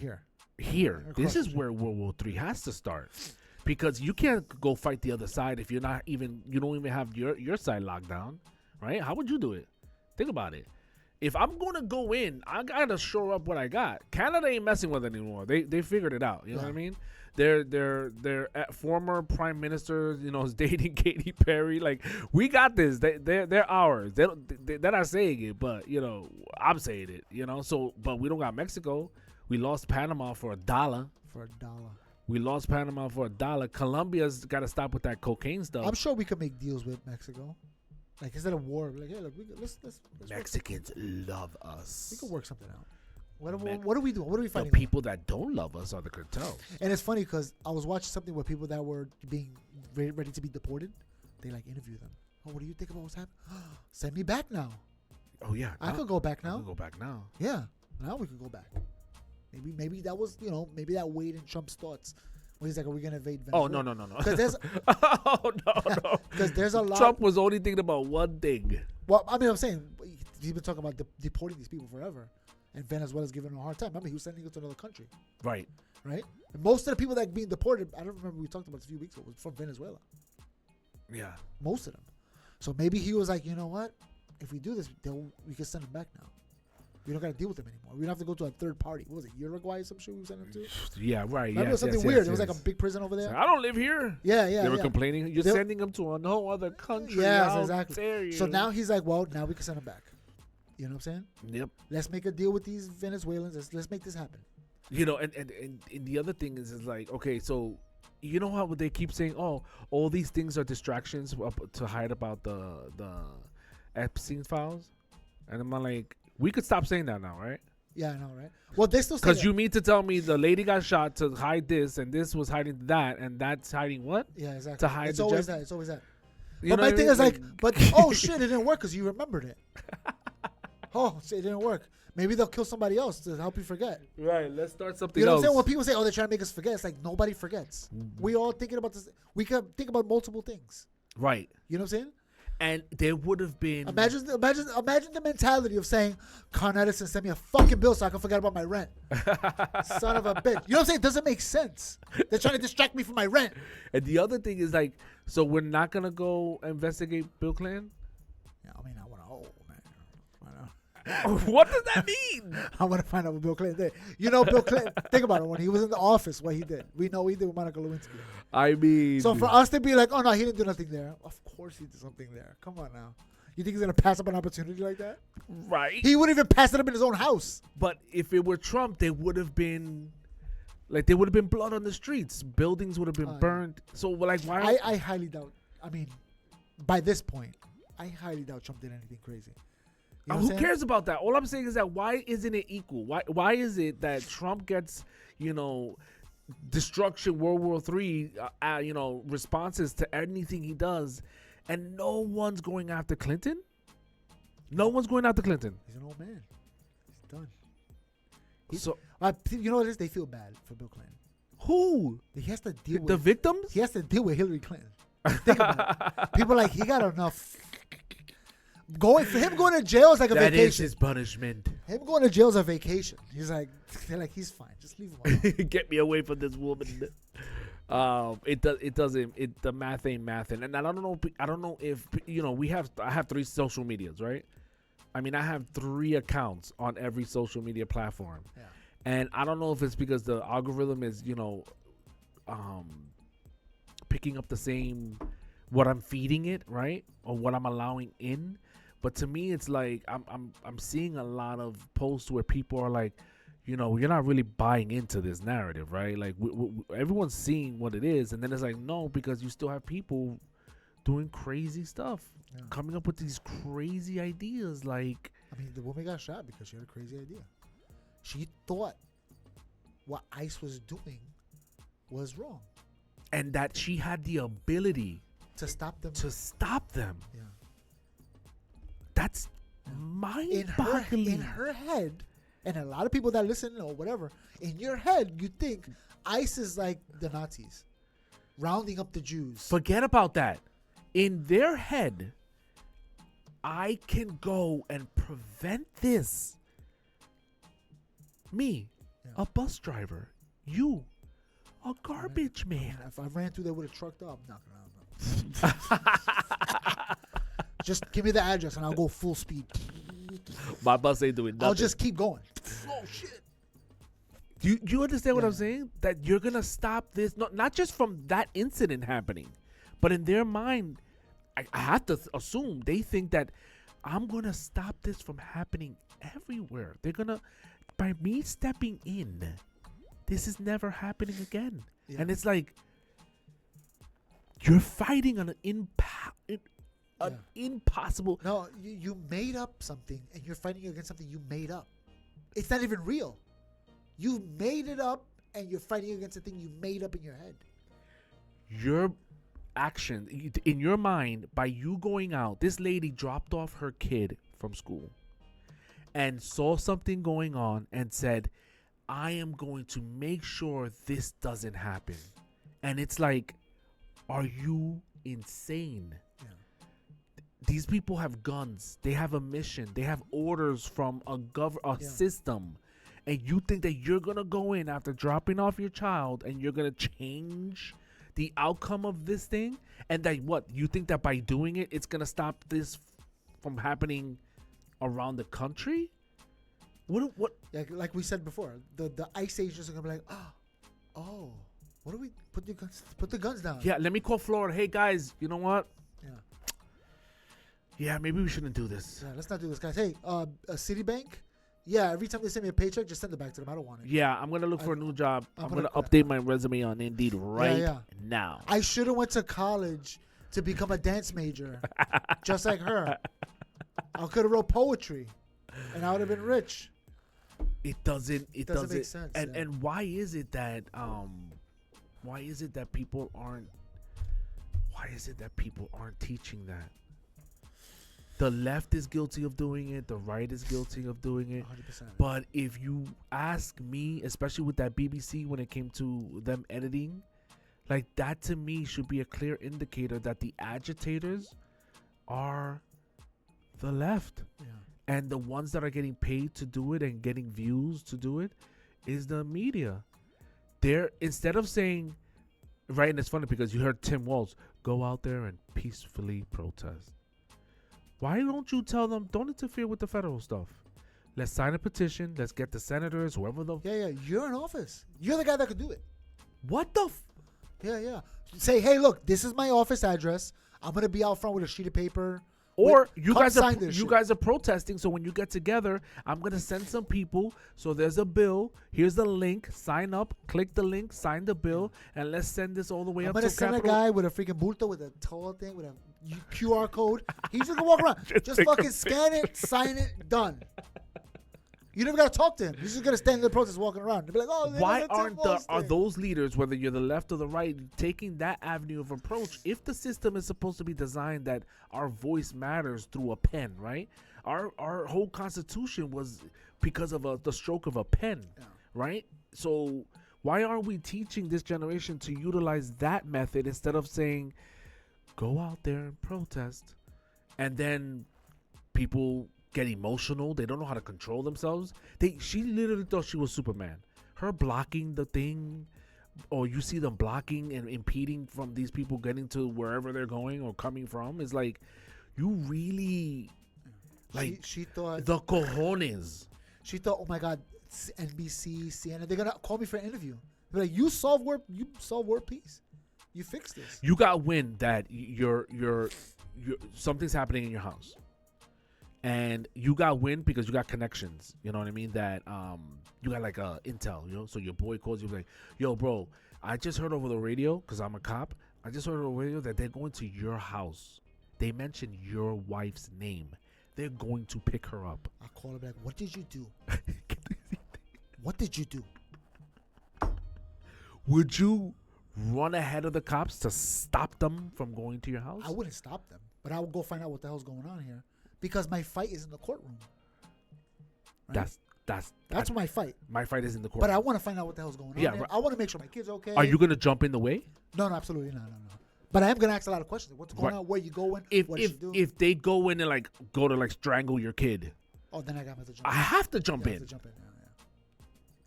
here. This is where World War III has to start. Because you can't go fight the other side if you don't even have your side locked down, right? How would you do it? Think about it. If I'm gonna go in, I gotta shore up what I got. Canada ain't messing with it anymore. They figured it out. You know what I mean? They're former prime ministers. Is dating Katy Perry. Like, we got this. They're ours. They're not saying it, but I'm saying it. So, but we don't got Mexico. We lost Panama for $1. We lost Panama for $1. Colombia's got to stop with that cocaine stuff. I'm sure we could make deals with Mexico. Like, instead of war, like, hey, look, let's Mexicans love us. We could work something out. What are we doing? What are we fighting? The people that don't love us are the cartels. And it's funny because I was watching something where people that were being ready to be deported they like interview them. Oh, what do you think about what's happening? Send me back now. Oh yeah, I could go back I now. could go back now. Yeah, now we can go back. Maybe that was, maybe that weighed in Trump's thoughts. When he's like, are we gonna invade Venezuela? Oh no. Because there's Oh no. because there's a lot. Trump was only thinking about one thing. Well, I mean, I'm saying he's been talking about deporting these people forever, and Venezuela's giving him a hard time. Remember, he was sending it to another country, Right. right? And most of the people that are being deported, I don't remember, we talked about this a few weeks ago, was from Venezuela. Yeah. Most of them. So maybe he was like, you know what? If we do this, we can send them back now. We don't got to deal with them anymore. We don't have to go to a third party. What was it, Uruguay or some shit we were sending them to? Yeah, right. Remember, it was something weird. It was like a big prison over there. I don't live here. Yeah. They were complaining. You're sending them to a no other country. Yes, How exactly. dare you? So now he's like, well, now we can send them back. You know what I'm saying? Yep. Let's make a deal with these Venezuelans. Let's make this happen. And the other thing is like, okay, so you know how they keep saying, oh, all these things are distractions to hide about the Epstein files, and I'm like, we could stop saying that now, right? Yeah, I know, right? Well, they still say because you mean to tell me the lady got shot to hide this, and this was hiding that, and that's hiding what? Yeah, exactly. To hide it's the always Jeff- that. It's always that. You But know my what I thing mean? is like, but oh shit, it didn't work because you remembered it. Oh, shit, it didn't work. Maybe they'll kill somebody else to help you forget. Right. Let's start something You know else. what I'm saying? When people say, "Oh, they're trying to make us forget," it's like nobody forgets. We all thinking about this. We can think about multiple things. Right. You know what I'm saying? And there would have been. Imagine the mentality of saying, Con Edison sent me a fucking bill so I can forget about my rent. Son of a bitch. You know what I'm saying? It doesn't make sense. They're trying to distract me from my rent. And the other thing is like, so we're not gonna go investigate Bill Clinton. Yeah, I mean, I want to. Oh man, What does that mean? I want to find out what Bill Clinton did. You know, Bill Clinton. Think about it. When he was in the office, what he did. We know what he did with Monica Lewinsky. I mean, So for us to be like, oh no, he didn't do nothing there. Of course he did something there. Come on now. You think he's gonna pass up an opportunity like that? right? He wouldn't even pass it up in his own house. But if it were Trump, there would have been, like, there would have been blood on the streets. Buildings would have been burned. So, like, why? I highly doubt. I mean, by this point, I highly doubt Trump did anything crazy. You know what I'm Who saying? cares about that? All I'm saying is that why isn't it equal? Why is it that Trump gets, destruction, World War III, responses to anything he does, and no one's going after Clinton? No one's going after Clinton. He's an old man. He's done. So You know what it is? They feel bad for Bill Clinton. who? He has to deal with The victims? He has to deal with Hillary Clinton. Think about it. People are like, he got enough. Going to jail is like a That is vacation. his punishment. Him going to jail is a vacation. He's like, they're like, he's fine. Just leave him alone. Get me away from this woman. The math ain't mathing, and I don't know if I have 3 social medias, right? I mean, I have 3 accounts on every social media platform, Yeah. and I don't know if it's because the algorithm is picking up the same what I'm feeding it, right, or what I'm allowing in. But to me, it's like I'm seeing a lot of posts where people are like, you're not really buying into this narrative, right? Like everyone's seeing what it is, and then it's like, no, because you still have people doing crazy stuff, coming up with these crazy ideas. Like, I mean, the woman got shot because she had a crazy idea. She thought what ICE was doing was wrong. And that she had the ability To stop them. Yeah. That's mind-boggling. In her head, and a lot of people that listen or whatever, in your head, you think ICE is like the Nazis, rounding up the Jews. Forget about that. In their head, I can go and prevent this. Me, a bus driver. You, a garbage man. If I ran through there with a truck, though, I'm not gonna. Just give me the address and I'll go full speed. My bus ain't doing nothing. I'll just keep going. Oh shit! Do you understand what I'm saying? That you're gonna stop this, not just from that incident happening, but in their mind, I have to assume they think that I'm gonna stop this from happening everywhere. They're gonna, by me stepping in, this is never happening again. Yeah. And it's like you're fighting an impossible. No, you made up something, and you're fighting against something you made up. It's not even real. You made it up, and you're fighting against a thing you made up in your head. You're action, in your mind, by you going out, this lady dropped off her kid from school and saw something going on and said, I am going to make sure this doesn't happen. And it's like, are you insane? Yeah. These people have guns. They have a mission. They have orders from a system. And you think that you're going to go in after dropping off your child and you're going to change the outcome of this thing? And that what? You think that by doing it, it's going to stop this from happening around the country? What? Like we said before, the ICE agents are gonna be like, oh, what do we put the guns down? Yeah, let me call Florida. Hey guys, you know what? Yeah. Yeah, maybe we shouldn't do this. Yeah, let's not do this, guys. Hey, a Citibank. Yeah, every time they send me a paycheck, just send it back to them. I don't want it. Yeah, I'm gonna look for a new job. I'm gonna update my resume on Indeed now. I should have went to college to become a dance major, just like her. I could have wrote poetry, and I would have been rich. It doesn't make sense. And why is it that people aren't teaching that? The left is guilty of doing it, the right is guilty of doing it. 100%. But if you ask me, especially with that BBC when it came to them editing, like that to me should be a clear indicator that the agitators are the left. Yeah. And the ones that are getting paid to do it and getting views to do it is the media. They're, instead of saying, right, and it's funny because you heard Tim Walz, go out there and peacefully protest. Why don't you tell them, don't interfere with the federal stuff? Let's sign a petition. Let's get the senators, whoever the... Yeah, you're in office. You're the guy that could do it. What the... Yeah. Say, hey, look, this is my office address. I'm going to be out front with a sheet of paper. Or you guys are protesting, so when you get together, I'm going to send some people. So there's a bill. Here's the link. Sign up. Click the link. Sign the bill. And let's send this all the way up to Capitol. I'm going to send a guy with a freaking bulto with a tall thing with a QR code. He's going to walk around. just fucking scan it, sign it, done. You never got to talk to him. He's just going to stand in the protest walking around. Be like, oh, why are those leaders, whether you're the left or the right, taking that avenue of approach if the system is supposed to be designed that our voice matters through a pen, right? Our whole Constitution was because of the stroke of a pen, right? So why aren't we teaching this generation to utilize that method instead of saying, go out there and protest, and then people get emotional. They don't know how to control themselves. She literally thought she was Superman. Her blocking the thing, or you see them blocking and impeding from these people getting to wherever they're going or coming from, is like, you really, like, she thought the cojones. She thought, oh my God, NBC, CNN, they're gonna call me for an interview. They're like, you solve world peace. You fix this. You got wind that you're something's happening in your house. And you got wind because you got connections, you know what I mean? That you got like intel, you know? So your boy calls you like, yo, bro, I just heard over the radio, because I'm a cop, I just heard over the radio that they're going to your house. They mentioned your wife's name. They're going to pick her up. I call her back, what did you do? What did you do? Would you run ahead of the cops to stop them from going to your house? I wouldn't stop them, but I would go find out what the hell's going on here. Because my fight is in the courtroom. Right? That's my fight. My fight is in the courtroom. But I want to find out what the hell's going on. Yeah, right. I want to make sure my kid's okay. Are you going to jump in the way? No, absolutely not. No. But I am going to ask a lot of questions. What's going on? Where you going? What did you do? If they go in and go to strangle your kid. Oh, then I got to jump in. I have to jump in. Yeah.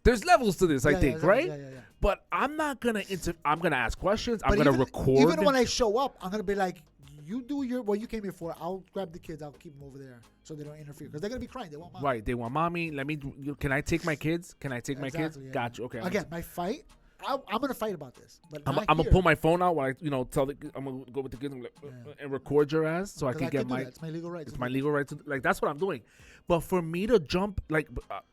There's levels to this, I think, exactly. right? Yeah. But I'm not going to I'm going to ask questions. I'm going to record. Even when I show up, I'm going to be like, you do what you came here for. I'll grab the kids. I'll keep them over there so they don't interfere. Because they're going to be crying. They want mommy. Right. They want mommy. Can I take my kids? Can I take my kids? Yeah. Gotcha. Okay. Again, my fight, I'm going to fight about this. But I'm going to pull my phone out while I, tell the, I'm going to go with the kids and record your ass so I can get my. It's my legal right. It's my legal right to, that's what I'm doing. But for me to jump,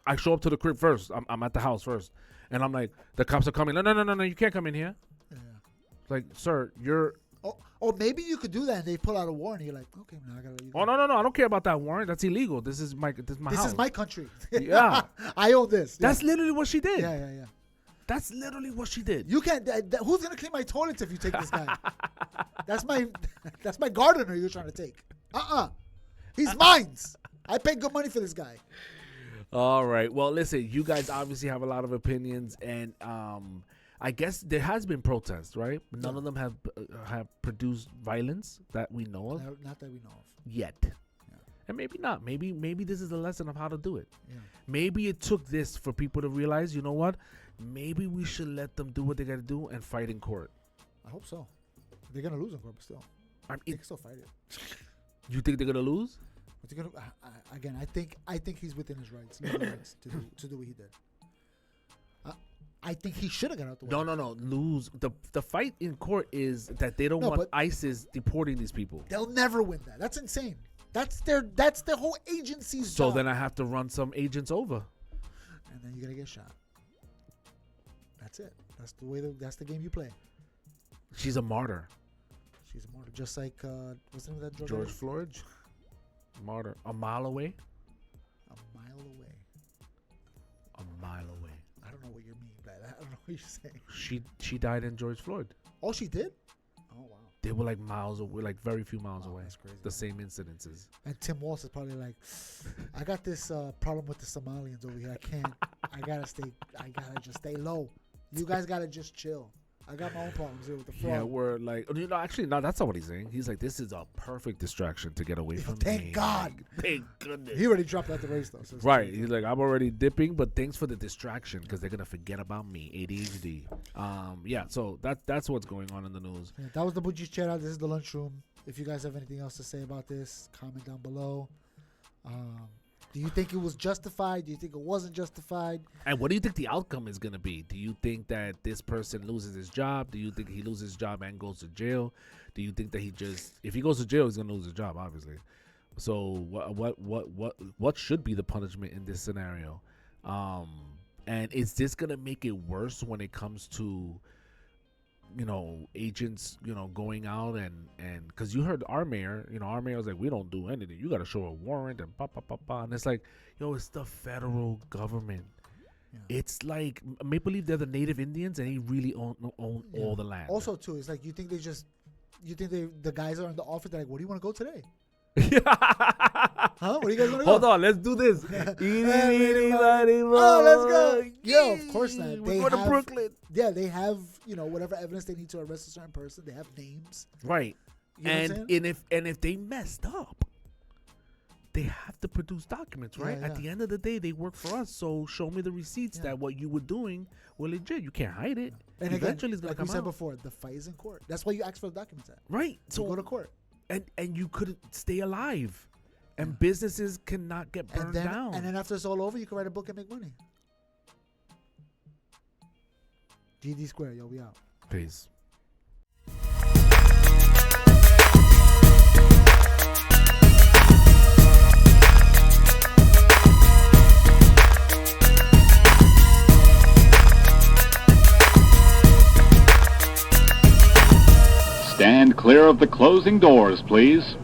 I show up to the crib first. I'm at the house first. And I'm like, the cops are coming. No, you can't come in here. Yeah. Like, sir, you're. Or maybe you could do that and they pull out a warrant and you're like, okay, now I gotta leave. Oh, no, I don't care about that warrant. That's illegal. This is my house. This is my country. Yeah. I own this. That's literally what she did. Yeah. That's literally what she did. You can't. Who's gonna clean my toilets if you take this guy? That's my gardener you're trying to take. He's mine. I paid good money for this guy. All right. Well, listen, you guys obviously have a lot of opinions, and I guess there has been protests, right? But none of them have produced violence that we know of. Not that we know of yet. And maybe not. Maybe this is a lesson of how to do it. Yeah. Maybe it took this for people to realize, you know what? Maybe we should let them do what they got to do and fight in court. I hope so. They're gonna lose in court, but still, they can still fight it. You think they're gonna lose? But they're gonna, again, I think he's within his rights, legal rights to do what he did. I think he should have got out the way. No. Lose. The fight in court is that they don't want ISIS deporting these people. They'll never win that. That's insane. That's their whole agency's job. So then I have to run some agents over. And then you're gonna get shot. That's it. That's the game you play. She's a martyr. She's a martyr. Just like what's the name of that drug? George Floyd. Martyr. A mile away. A mile away. A mile away. I don't know what you mean by that. I don't know what you're saying. She died in George Floyd. Oh, she did? Oh, wow. They were like miles away, like very few miles away. That's crazy. The same incidences. And Tim Walsh is probably like, I got this problem with the Somalians over here. I gotta just stay low. You guys gotta just chill. I got my own problems here with the fraud. Yeah, we're like, actually, no, that's not what he's saying. He's like, this is a perfect distraction to get away from me. Thank God. Thank goodness. He already dropped out the race, though. So right. He's like, I'm already dipping, but thanks for the distraction because they're going to forget about me. ADHD. Yeah, so that's what's going on in the news. Yeah, that was the Buji's Chat Out. This is the Lunchroom. If you guys have anything else to say about this, comment down below. Do you think it was justified? Do you think it wasn't justified? And what do you think the outcome is going to be? Do you think that this person loses his job? Do you think he loses his job and goes to jail? Do you think that if he goes to jail, he's going to lose his job, obviously. So what should be the punishment in this scenario? And is this going to make it worse when it comes to, agents, going out and because you heard our mayor was like, we don't do anything. You got to show a warrant and and it's like, it's the federal government. Yeah. It's like Maple Leaf, they're the native Indians and they really own all the land. Also, too, it's like the guys are in the office. They're like, what do you want to go today? Huh? Where do you guys want to go? Hold on, let's do this. Oh, let's go. Yo, of course not. We're going to Brooklyn. Yeah, they have, whatever evidence they need to arrest a certain person. They have names. Right. You know if they messed up, they have to produce documents, right? Yeah. At the end of the day, they work for us. So show me the receipts that what you were doing were legit. You can't hide it. And eventually again, it's going like to come we said out. Before, the fight is in court. That's why you ask for the documents at. Right. So go to court. And you couldn't stay alive. And businesses cannot get burned down. And then after it's all over, you can write a book and make money. GED Square, yo, we out. Peace. Stand clear of the closing doors, please.